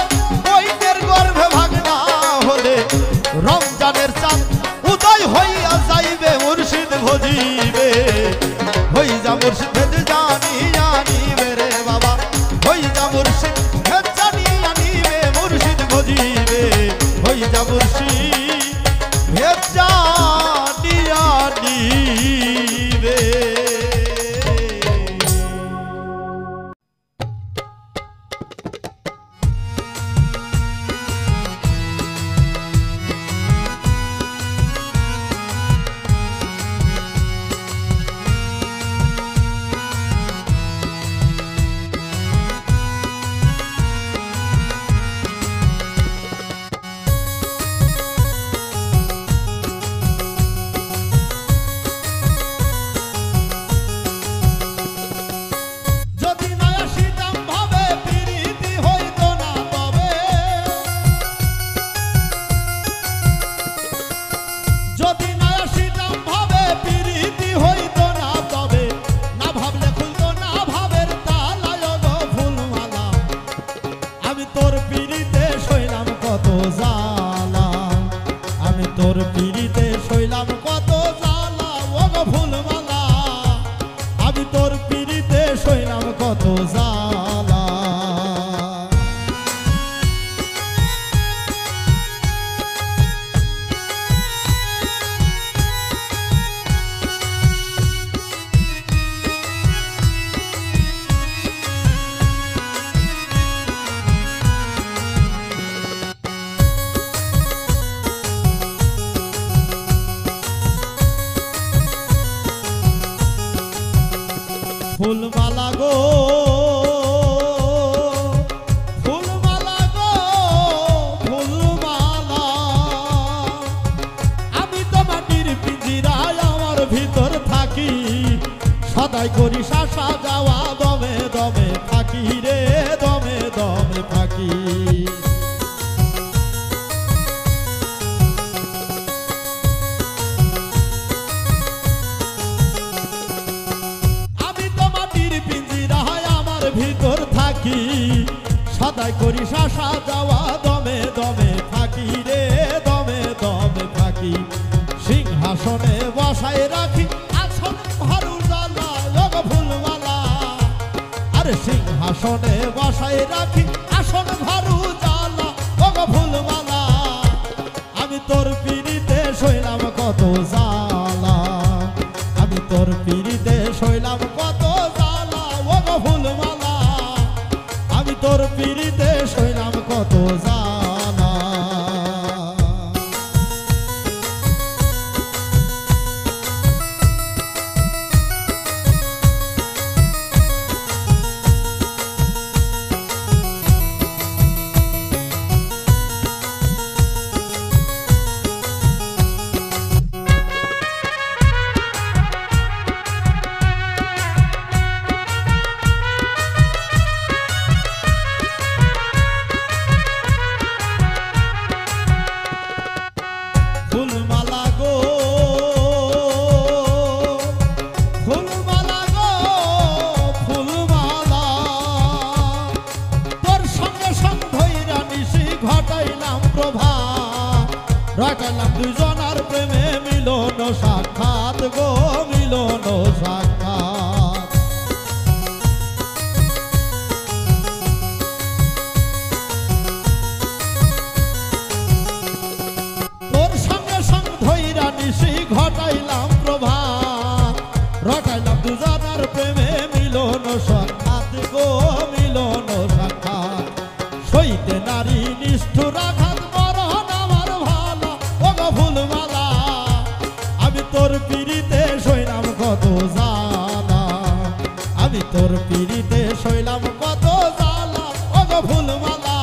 বইনের গর্ভে ভাঙনা হলে। রমজানের চাঁদ উদয় হইয়া যাইবে মুর্শিদ ভজিবে। হই যা মুর্শিদ ভেদ জানি আনিবে রে বাবা, হই যা মুর্শিদ ভেদ জানি আনিবে মুর্শিদ ভজিবে। হই যা মুর্শিদ ভেদ জানি আনিবে। যদি না আসিতাম ভাবে প্রীতি হইতো না তবে, যদি না আসিতাম ভাবে প্রীতি হইতো না তবে। না ভাবলে খুলতো না ভাবের তালায় গো ফুলমালা। আমি তোর পিড়িতে সইলাম কত জ্বালা, আমি তোর পিড়িতে সইলাম কত জ্বালা ও গো ফুলমালা। আমি তোর পিড়িতে সইলাম কত জ্বালা। ফুলমালা গো ফুলমালা গো ফুলমালা, আমি তো মাটির পিঞ্জিরায় আমার ভিতর থাকি, সদাই করি শাসা যাওয়া দমে দমে থাকি রে, দমে দমে থাকি। আমি তো মাটির পিঞ্জিরায় আমার ভিতর থাকি, সদাই করি শাসা যাওয়া দমে দমে থাকি রে, দমে দমে থাকি। সিংহাসনে বসায় রাখি আসন ভারু জ্বালা গো ফুলমালা, আরে সিংহাসনে বসায় রাখি আসন ভারু জ্বালা গো ফুলমালা, আমি তোর পিড়িতে শৈলাম কত জ্বালা, আমি তোর পিড়িতে শৈলাম কত জ্বালা গো ফুলমালা, আমি তোর পিড়িতে শৈলাম কত জ্বালা। ফুলমালা গো ফুলমালা গো ফুলমালা, তোর সঙ্গে সঙ্গ ধইরা নিশি ঘটাইলাম প্রভা, রটাইলাম দুজনার প্রেমে মিলন সাক্ষাৎ গো মিলন সাক্ষাৎ। তোর সঙ্গে সঙ্গ ধইরা নিশি ঘটাইলাম প্রভা, রটাইলাম দুজনার প্রেমে মিলন সাক্ষাৎ গো মিলন সাক্ষাৎ। সইতে নারী নিষ্ঠুর আঘাত মরণ আমার ভালা ও গো ফুলমালা, আমি তোর পিড়িতে শৈলাম কত জ্বালা, আমি তোর পিড়িতে শৈলাম কত জ্বালা ও গো ফুলমালা,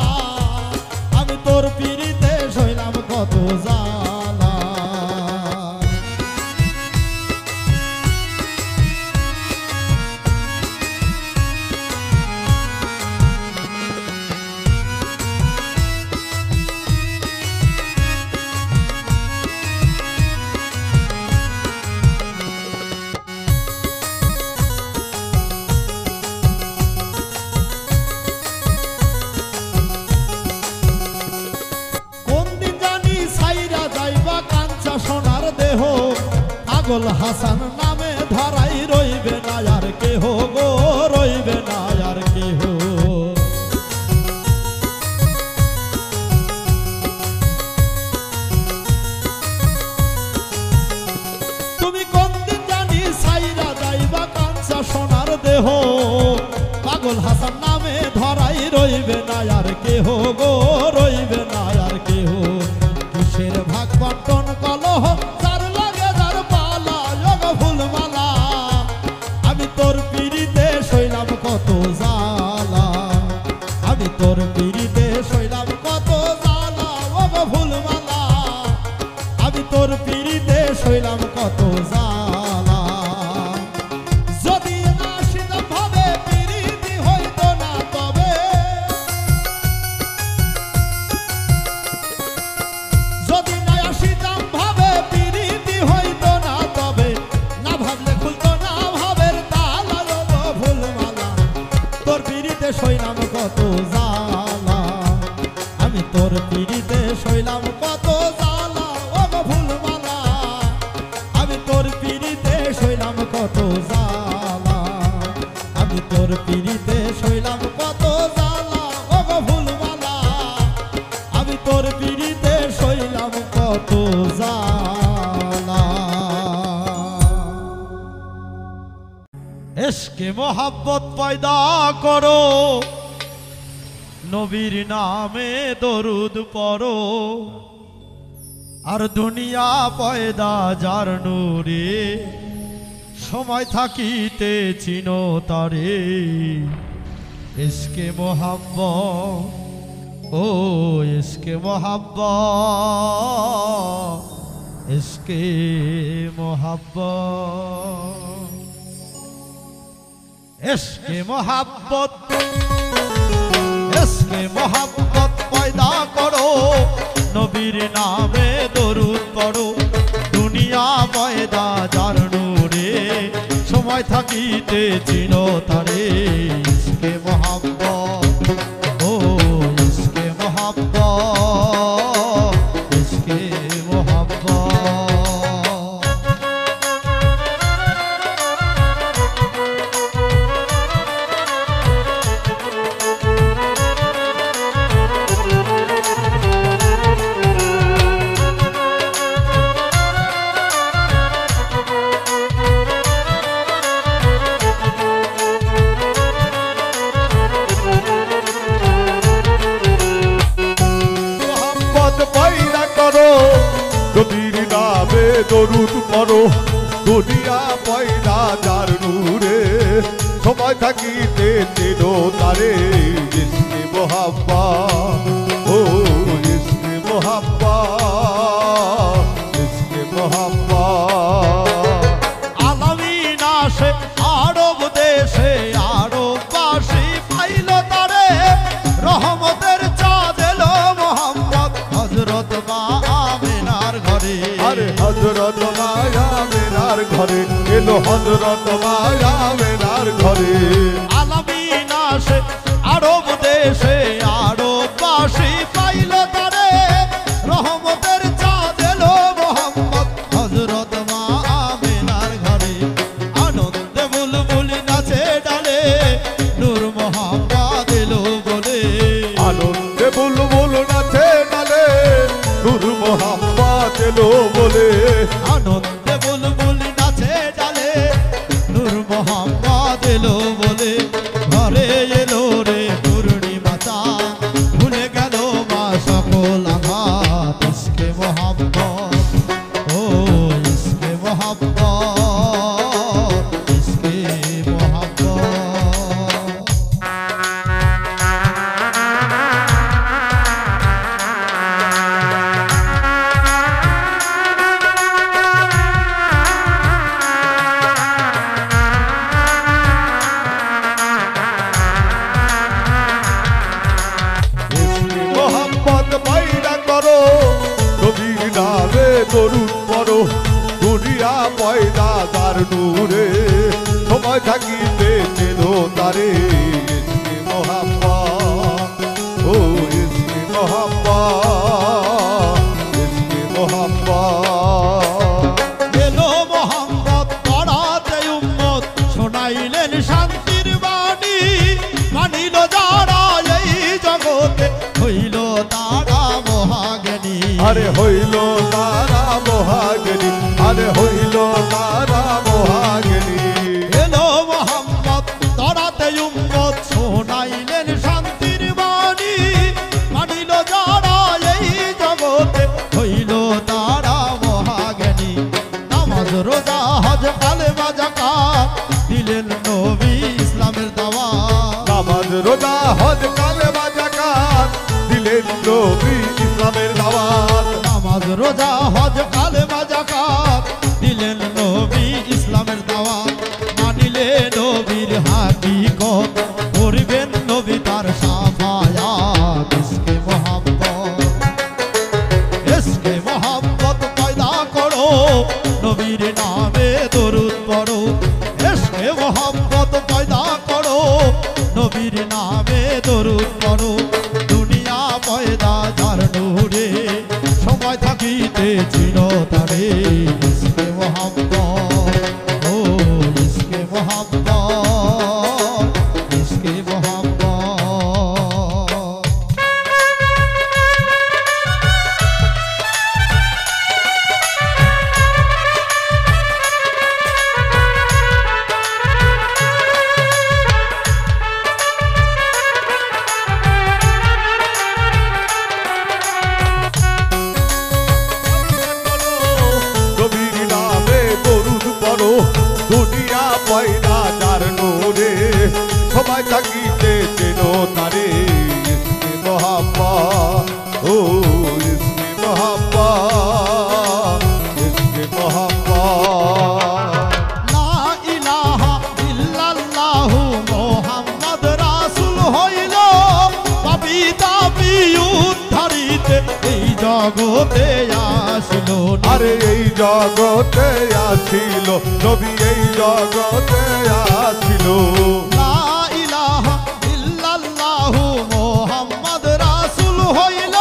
আমি তোর পিড়িতে শৈলাম কত জ্বালা। কোন দিন জানি ছাইরা যাইবা কাঞ্চা সোনার দেহ, পাগল হাসান নামে ধরাই রইবে না আর কেহ গো, রইবে না আর কেহ। তুমি কোন দিন জানি ছাইরা যাইবা কাঞ্চা সোনার দেহ, পাগল হাসান নামে ধরাই রইবে না আর কেহ গো, রইবে না আর কেহ। কিসের ভাগ বন্টন কলহ যার লাগে যার পালা গো ফুলমালা, আমি তোর পিড়িতে শৈলাম কত জ্বালা, আমি তোর পিড়িতে শৈলাম কত জ্বালা গো ফুলমালা, আমি তোর পিড়িতে শৈলাম কত জ্বালা। যদি না আসিতাম ভাবে পিড়িতি হইতো না তবে, যদি না আসিতাম ভাবে পিড়িতি হইতো না তবে, না ভাবলে খুলতো না ভাবের তালা গো ফুলমালা, তোর পিড়িতে শৈলাম কত জ্বালা, আমি তোর পিড়িতে শৈলাম কত জ্বালা ও গো ফুলমালা, আমি তোর পিড়িতে শৈলাম কত জ্বালা, আমি তোর পিড়িতে শৈলাম কত জ্বালা ও গো ফুলমালা, আমি তোর পিড়িতে শৈলাম কত জ্বালা। এশকে মোহাব্বত পয়দা করো, নবীর নামে দরুদ পড়ো, আর দুনিয়া পয়দা যার নূরে সময় থাকিতে চিনো তারে ইশকে মোহাব্বত ও ইশকে মোহাব্বত ইশকে মোহাব্বত ইশকে মোহাব্বত ইশকে মোহাব্বত পয়দা করো নবীর নামে দরুদ পড়ো দুনিয়া পয়দা যার নূরে সময় থাকিতে চিনো তারে ইশকে মোহাব্বত ও ইশকে মোহাব্বত ইশকে মোহাব্বত নবীর নামে দরুদ পড়ো দুনিয়া পয়দা যার নূরে সময় থাকিতে চিনো তারে ইশকে মোহাব্বত ও ইশকে মোহাব্বত ইশকে মোহাব্বত আলামিন আসে আরব দেশে আরববাসী পাইল তারে রহমতের চাঁদ এলো মোহাম্মদ হযরত মা আমিনার ঘরে আরে হযরত মা আমিনার ঘরে এলো হযরত মা আমিনার ঘরে আলামিন আসে আরব দেশে আরববাসী পাইল তারে রহমতের চাঁদ এলো মোহাম্মদ হযরত মা আমিনার ঘরে আনন্দে বুলবুল নাচে ডালে নূর মোহাম্মদ এলো বলে আনন্দে বুলবুল নাচে ডালে নূর মোহাম্মদ এলো বলে আনন্দে বুলবুল নাচে ডালে নূর মোহাম্মদ এলো বলে ঘরে এলো রে পূর্ণিমা চাঁদ ভুলে গেল মা সকল আঘাত ইশকে মোহাব্বত ও ইশকে মোহাব্বত ইশকে মোহাব্বত ইশকে মোহাম্মদ পয়দা করো নবীর নামে দরুদ পড়ো দুনিয়া পয়দা যার নূরে সময় থাকিতে চিনো তারে ইশকে মোহাম্মদ ও ইশকে মোহাম্মদ ইশকে মোহাম্মদ এলো মোহাম্মদ পড়াতে উম্মত শোনাইলেন শান্তির বাণী মানিল যারা এই জগতে হইল তারা মহাজ্ঞানী আরে হইল তারা মহাজ্ঞানী আরে হইল তারা মহাজ্ঞানী এলো মোহাম্মদ তরাতে উম্মত শোনাইলেন শান্তির বাণী মানিল যারা এই জগতে হইল তারা মহাজ্ঞানী নামাজ রোজা হজ কালেমা যাকাত দিলেন নবী ইসলামের দাওয়াত নামাজ রোজা হজ কালেমা যাকাত দিলেন নবী ইসলামের দাওয়াত নামাজ রোজা হজ কালেমা যাকাত দিলেন নবী ইসলামের দাওয়াত মানিলে নবীর হাকিকত করবেন নবী তার সাফায়াত ইশকে মোহাব্বত ইশকে মোহাব্বত পয়দা করো নবীর নামে দরুদ পড়ো ইশকে মোহাব্বত পয়দা করো নবীর নামে দরুদ পড়ো দুনিয়া পয়দা যার নূরে সময় থাকিতে চিনো তারে ইশকে মোহাব্বত ও ইশকে মোহাব্বত ইশকে মোহাব্বত ময়না যার নূরে সবাই থাকিতে যেন তারে ইসমে মোহাম্মদ ও ইসমে মোহাম্মদ ইসমে মোহাম্মদ লা ইলাহা ইল্লাল্লাহু মুহাম্মদ রাসূল হইল পাপী তাপী উদ্ধারিতে এই জগতে আসিল আরে এই জগতে আসিল নবী এই জগতে আসিল লা ইলাহা ইল্লাল্লাহু মুহাম্মদ রাসূল হইল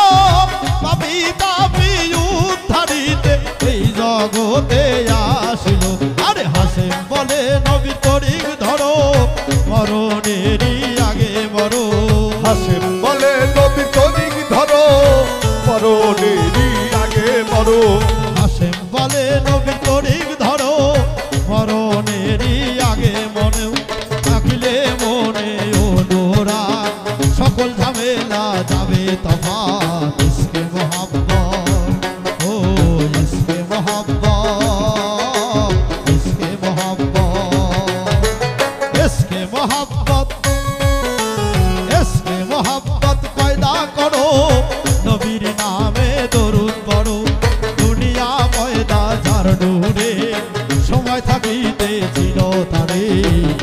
পাপী তাপী উদ্ধারিতে এই জগতে আসিল আরে হাসেম বলে নবী তরিক ধরো মরণেরই আগে মরো হাসিম বলে নবী তরিক ধরো মরণেরই আগে মরো হাসেম বলে নবী তরিক ধরো মরণেরই আগে মনে রাখিলে মনে অনুরাগ সকল ঝামেলা যাবে তফাৎ ইসকে মোহাম্মদ ও ইসকে মোহাম্মদ ইসকে মোহাম্মদ ইসকে মোহাম্মদ ইসকে মোহাম্মদ পয়দা করো নবীর নামে দরুদ পড়ো দুনিয়া পয়দা যার নূরে সময় থাকিতে ছিল তারে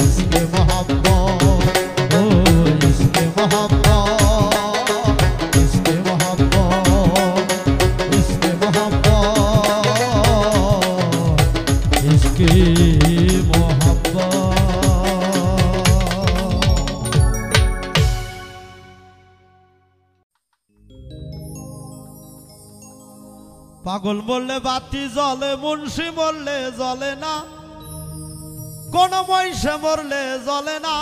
ইসকে মোহাম্মদ ও ইসকে মোহাম্মদ ইসকে মোহাম্মদ ইসকে মোহাম্মদ ইসকে মোহাম্মদ পাগল বললে বাতি জ্বলে মুন্সি বললে জ্বলে না কোন মহিষে মরলে জ্বলে না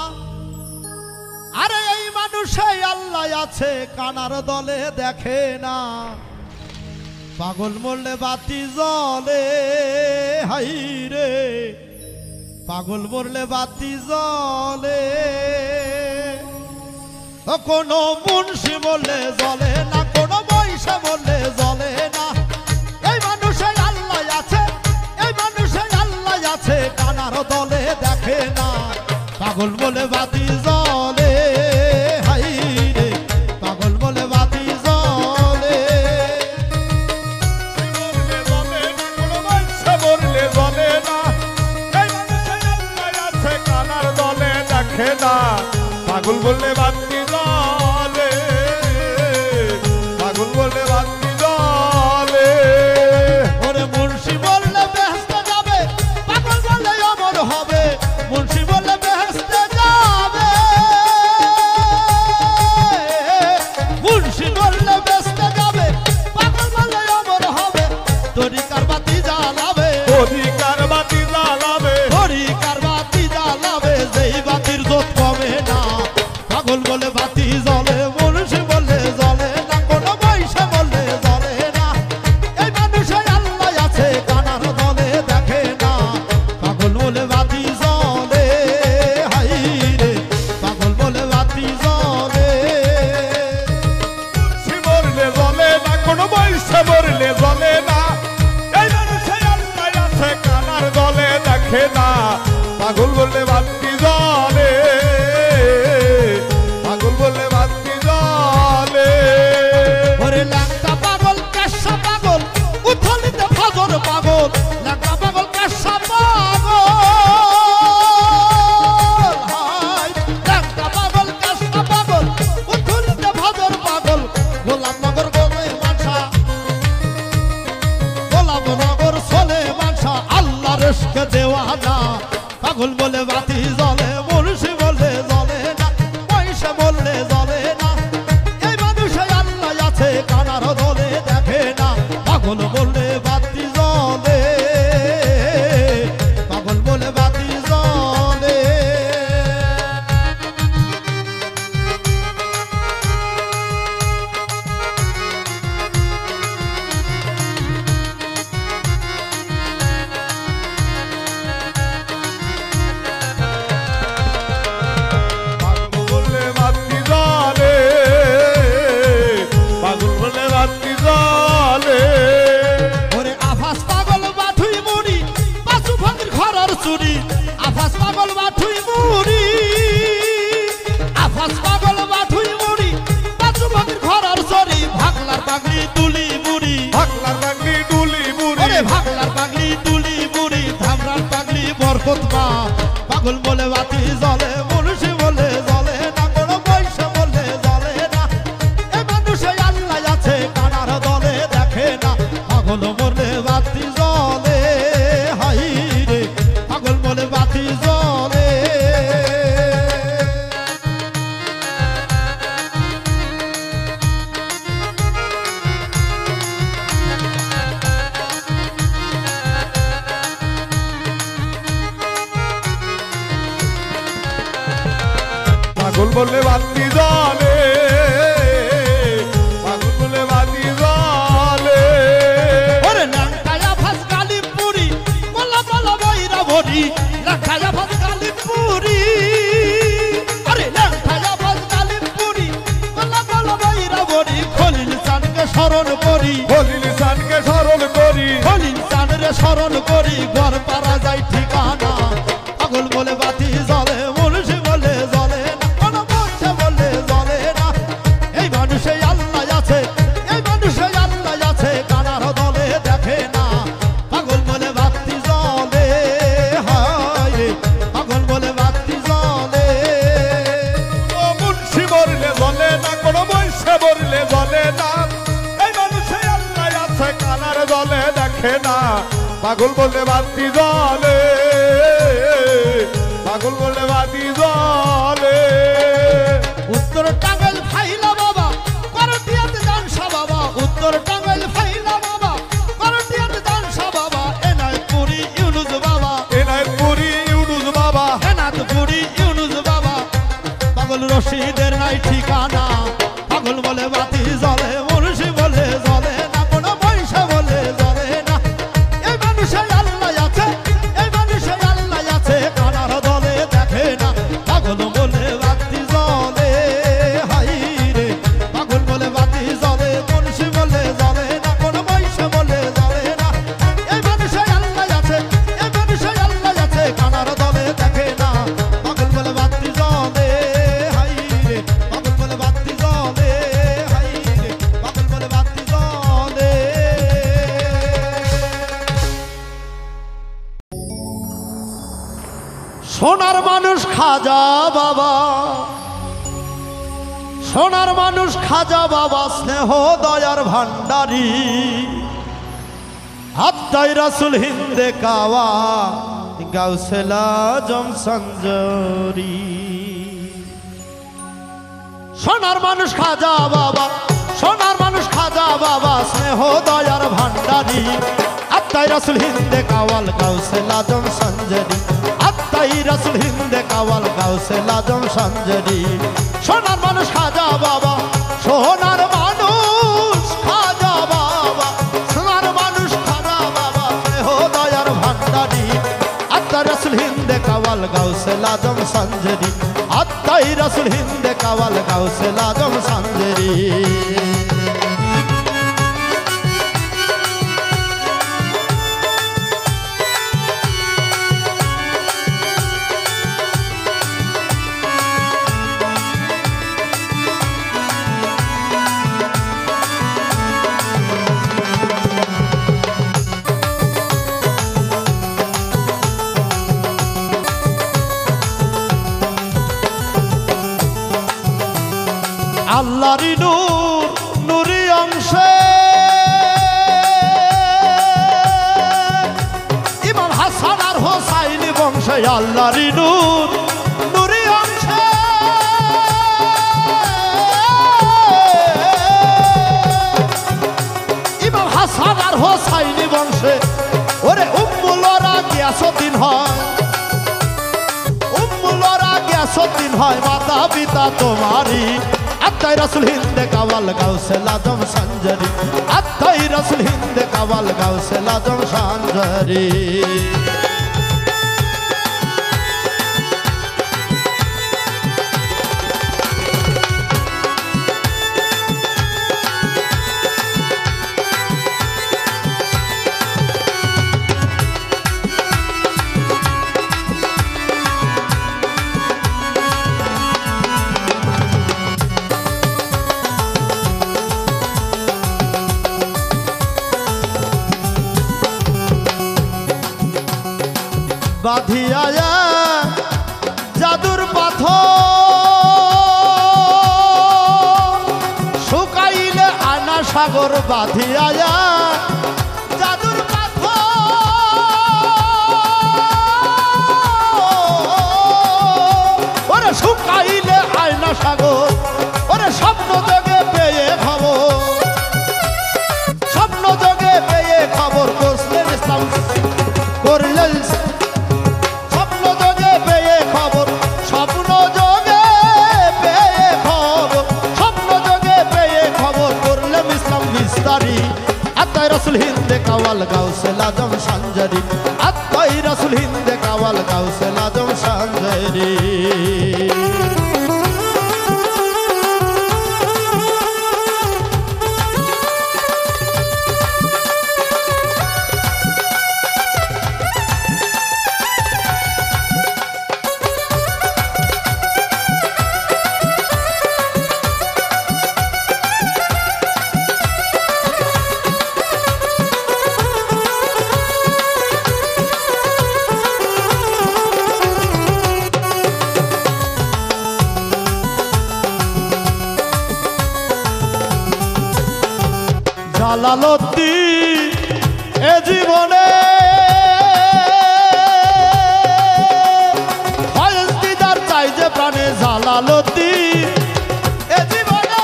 আরে এই মানুষে আল্লাহ আছে কানার দলে দেখে না পাগল বললে বাতি জ্বলে হাই রে পাগল বললে বাতি জ্বলে কোন মুন্সি বললে জ্বলে না কোন মহিষে বললে জ্বলে না এই মানুষে আল্লাহ আছে এই মানুষে আল্লাহ আছে কানার দলে দেখে না পাগল বলে বাতি জ্বলে হাই রে পাগল বলে বাতি জ্বলে মরলে বলে না এই মানুষের আল্লাহ আছে কানার দলে দেখে না পাগল বললে বাতি জ্বলে পাগল বললে বাতি জ্বলে ওরে মুন্সি বললে বেহেশতে যাবে পাগল বললে অমর হবে মুন্সি বললে বেহেশতে যাবে মুন্সি বললে বেহেশতে যাবে পাগল বললে অমর হবে তরিকার বাতি জ্বালাবে অধিকার বাতি জ্বালাবে তরিকার বাতি জ্বালাবে যেই বাতির জোত কমে না পাগল বলে বাতি জ্বলে মুন্সি বললে জ্বলে না কোন পয়সা বললে জ্বলে না এই মানুষে আল্লাহ আছে কানার দলে দেখে না পাগল বলে বাতি জ্বলে হাই রে পাগল বলে বাতি জ্বলে মরলে জ্বলে না কোনো বয়সে মরলে জ্বলে না এই মানুষের আল্লাহ আছে কানার দলে দেখে না পাগল বললে বাতি জ্বলে পাগল বললে বাতি জ্বলে ওরে ল্যাংটা পাগল কেশা পাগল উথলিতে ফজর পাগল ল্যাংটা পাগল কেশা পাগল হাই ল্যাংটা পাগল কেশা পাগল উথলিতে ফজর পাগল গোলাপনগর গোলে মানসা গোলাপনগর সোলে মানসা আল্লাহর ইশকে দেওয়ানা পাগল বলে বাতি জ্বলে মুন্সি বলে জ্বলে না পয়সা বললে জ্বলে না এই মানুষে আল্লাহ আছে কানার দলে দেখে না পাগল বললে বাতি জ্বলে পাগল বলে বাতি জ্বলে তুলি বুড়ি, ভাগলার পাগলি ডুলি বুড়ি, ওরে ভাগলার পাগলি তুলি বুড়ি, ধামরার পাগলি বরকত মা। পাগল বলে বাতি জ্বলে, মুন্সি বলে জ্বলে না, কোনো পয়সা বলে জ্বলে না। এ মানুষে আল্লাহ আছে কানার দলে দেখে না, পাগল বলে বাতি জ্বলে, হাই রে পাগল বলে বাতি জ্বলে। পাগল বলে বাতি জ্বলে, পাগল বলে বাতি জ্বলে। ওরে ল্যাংটায়া ফাঁস গালি পুরি, বলা বলা বইরা ভরি, ল্যাংটায়া ফাঁস গালি পুরি, আরে ল্যাংটায়া ফাঁস গালি পুরি, বলা বলা বইরা ভরি। খলিল চানকে স্মরণ করি, খলিল চানকে স্মরণ করি, খলিল চানরে স্মরণ করি, ঘর পারা যায় ঠিকানা। পাগল বলে বাতি জ্বলে, মুন্সি বলে জ্বলে না, কোনো পয়সা বলে জ্বলে না। এই মানুষে আল্লাহ আছে, এই মানুষে আল্লাহ আছে কানার দলে দেখে না, পাগল বলে বাতি জ্বলে, হায় রে পাগল বলে বাতি জ্বলে। ও মুন্সি বললে জ্বলে না, কোনো পয়সা বললে জ্বলে না। এই মানুষে আল্লাহ আছে কানার জ্বলে দেখে না, পাগল বলে বাতি জ্বলে, পাগল বলে বাতি জ্বলে। উত্তর টাঙ্গাইল ফাইলা বাবা, করটিয়াতে জানসা বাবা, উত্তর টাঙ্গাইল ফাইলা বাবা, করটিয়াতে জানসা বাবা। এনায়তপুরি ইউনুস বাবা, এনায়তপুরি ইউনুস বাবা, এনায়তপুরি ইউনুস বাবা। পাগল রশিদের নাই ঠিকানা, পাগল বলে বাতি জ্বলে, মুন্সি বলে জ্বলে না, কোনো পয়সা বলে জ্বলে না। এই মানুষে আল্লাহ আছে, এই মানুষে আল্লাহ আছে কানার দলে দেখে না, পাগল বলে বাতি জ্বলে, হাই রে পাগল বলে বাতি জ্বলে, মুন্সি বলে জ্বলে না, কোনো পয়সা বলে জ্বলে না। এই মানুষে আল্লাহ আছে, এই মানুষে আল্লাহ আছে কানার দলে দেখে না, পাগল বলে বাতি জ্বলে, হাই রে পাগল বলে বাতি জ্বলে, হাই রে পাগল বলে বাতি জ্বলে। সোনার মানুষ খাজা বাবা, সোনার মানুষ খাজা বাবা, স্নেহ দয়ার ভান্ডারী, আত্মাই রাসুল হিন্দে কাওয়া, গাউসেলা জম সঞ্জরি। সোনার মানুষ খাজা বাবা, সোনার মানুষ খাজা বাবা, স্নেহ দয়ার ভান্ডারী, আত্মাই রাসুল হিন্দে কাওয়াল, গাউসেলা জম সঞ্জরি, আত্মাই রাসুল হিন্দে কাওয়াল, গাউসেলা জম সঞ্জরি। সোনার মানুষ খাজা বাবা, সোনার মানুষ খাজা বাবা, সোনার মানুষ খাজা বাবা, স্নেহ দয়ার ভান্ডারী, আত্মাই রাসুল হিন্দে কাওয়াল, গাউসেলা জম সঞ্জরি, আত্মাই রাসুল হিন্দে কাওয়াল, গাউসেলা জম সঞ্জরি। আল্লাহরি নূর, নূরি অংশে ইমাম হাসান আর হোসাইন বংশে, আল্লাহরি নূর, নূরি অংশে ইমাম হাসান আর হোসাইন বংশে। ওরে উম্মুলরা গিয়াসউদ্দিন হয়, উম্মুলরা গিয়াসউদ্দিন হয়, মাতা পিতা তোমারই, আত্মাই রাসুল হিন্দে কাওয়াল, গাউসেলা জম সঞ্জরি, আত্মাই রাসুল হিন্দে কাওয়াল, গাউসেলা জম সঞ্জরি। বাঁধিয়া জাদুর পাথর শুকাইলে আয়না সাগর বাঁধিয়া জাদুর পাথর ওরে শুকাইলে আয়না সাগর ওরে স্বপ্ন জগে পেয়ে খবর স্বপ্ন জগে পেয়ে খবর করলেন ইসলাম করলেন স্বপ্ন জগে পেয়ে খবর স্বপ্ন জগে পেয়ে খবর স্বপ্ন জগে পেয়ে খবর করলেন ইসলাম বিস্তারি আত্মাই রাসূল হিন্দে কাওয়াল গাউসে আজম সাঞ্জারি আত্মাই রাসূল হিন্দে কাওয়াল গাউসে আজম সাঞ্জারি জালালতি এ জীবনে ফয়েজ দিদার চাই যে প্রাণে জালালতি এ জীবনে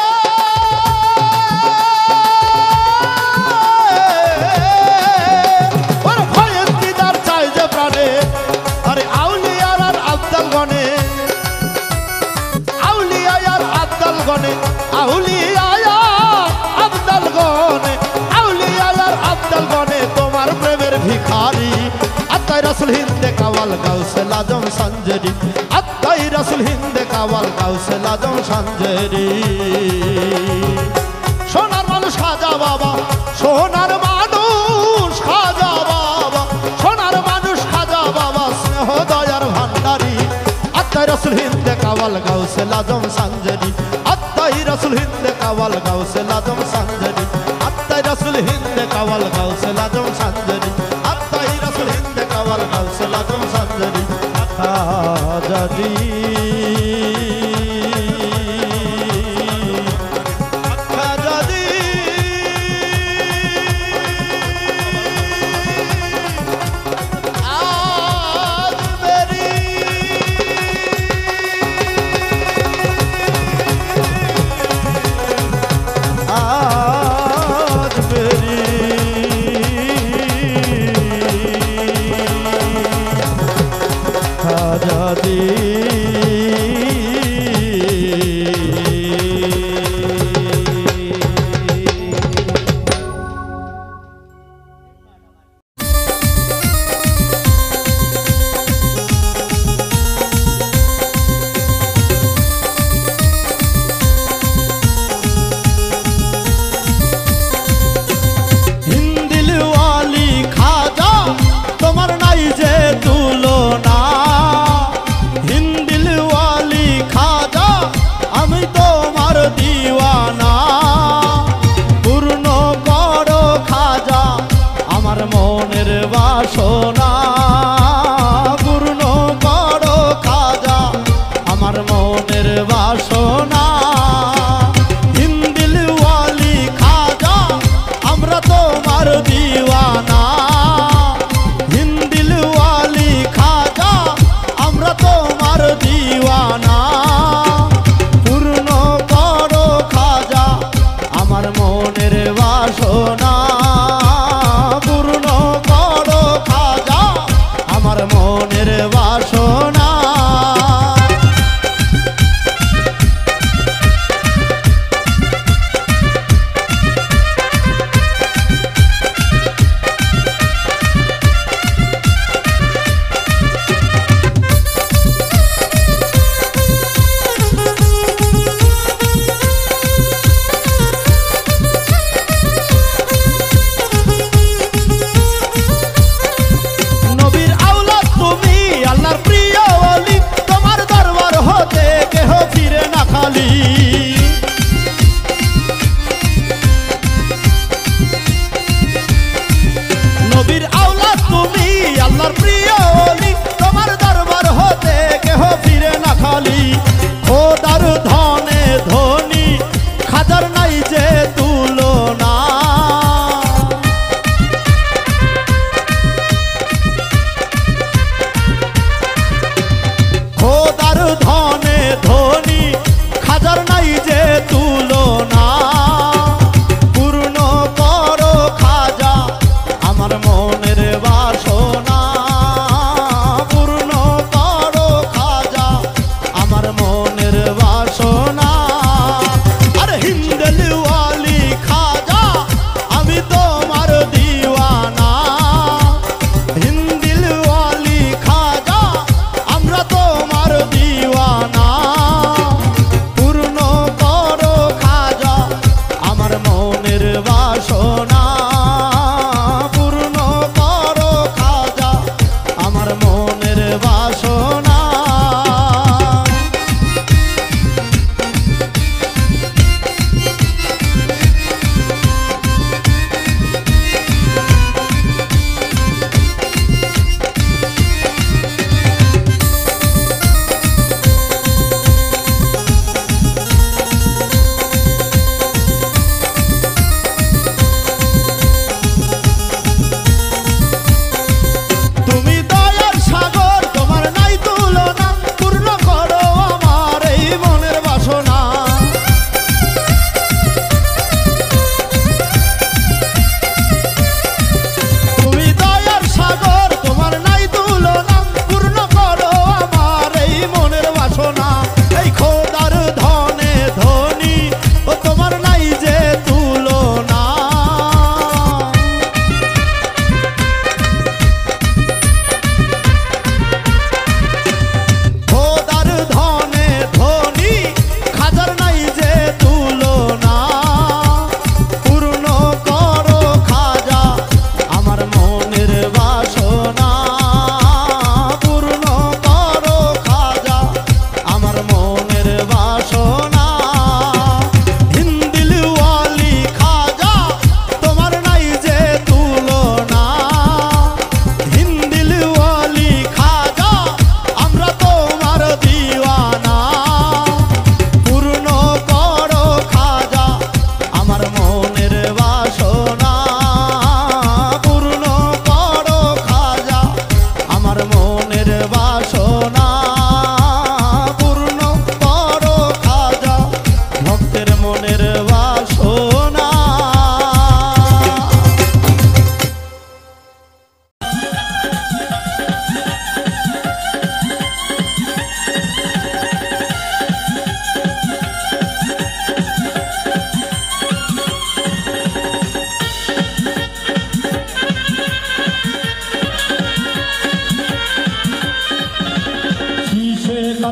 ওরে ফয়েজ দিদার চাই যে প্রাণে আরে আউলিয়ার আর আব্দাল গনে আউলিয়া আর আব্দাল গনে আউলিয়া তোমার প্রেমের ভিখারি আত্মাই রাসূল হিন্দে কাওয়াল গাউসে আজম সাঞ্জারি আত্মাই রাসূল হিন্দে কাওয়াল গাউসে আজম সাঞ্জারি সোনার মানুষ খাজা বাবা সোনার মানুষ খাজা বাবা সোনার মানুষ খাজা বাবা স্নেহ দয়ার ভান্ডারি আত্মাই রাসূল হিন্দে কাওয়াল গাউসে আজম সাঞ্জারি আত্মাই রাসূল হিন্দে কাওয়াল গাউসে আজম সাঞ্জারি আত্মাই রাসূল হিন্দে কাওয়াল গাউসে আজম সাঞ্জারি আত্মাই রাসূল হিন্দে কাওয়াল গাউসে আজম সাঞ্জারি আজাদি আজাদি আজ মেরি आजादी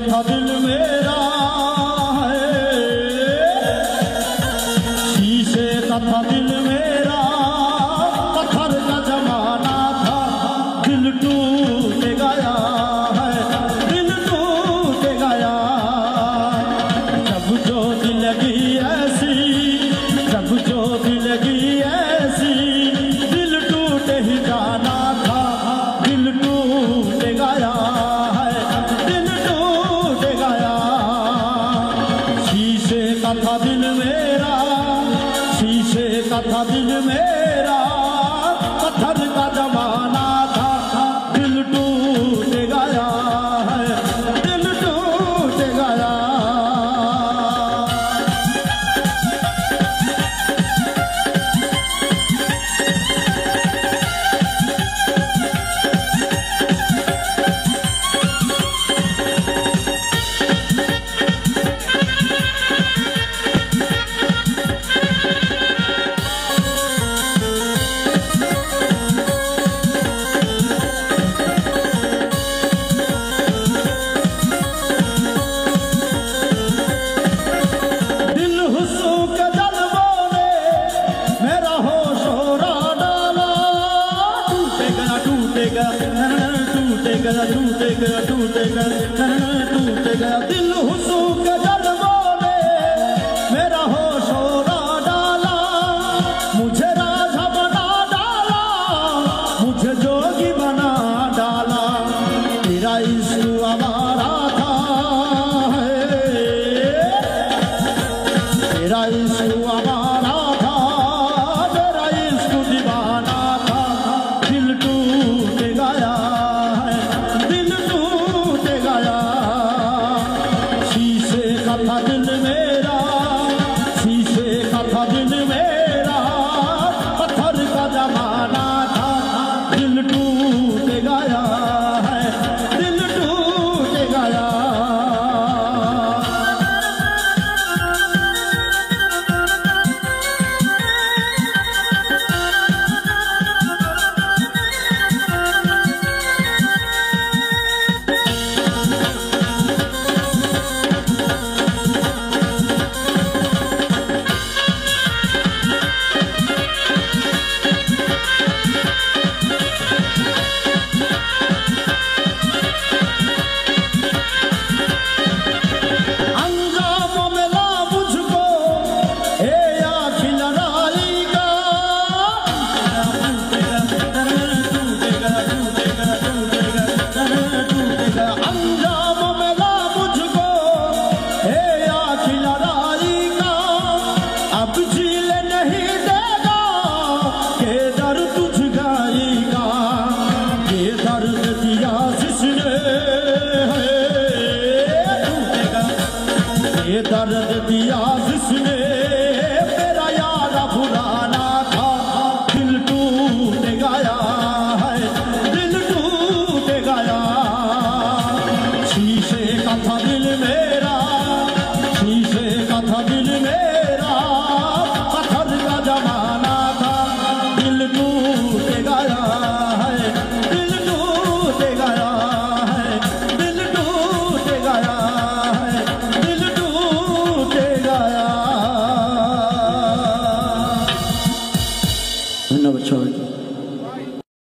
था दिल मेरा शीशे का था दिल मेरा पत्थर का जमाना था दिल टूट गया है दिल टूट गया जब जो दिलगी ऐसी जब जो दिलगी ऐसी दिल टूट ही जाना था दिल टूट गया था दिल मेरा शीशे का था दिल मेरा पत्थर का जमाना था दिल टूट गया है दिल टूट गया टूट गया दिल हुस्न के जज्बों ने मेरा हो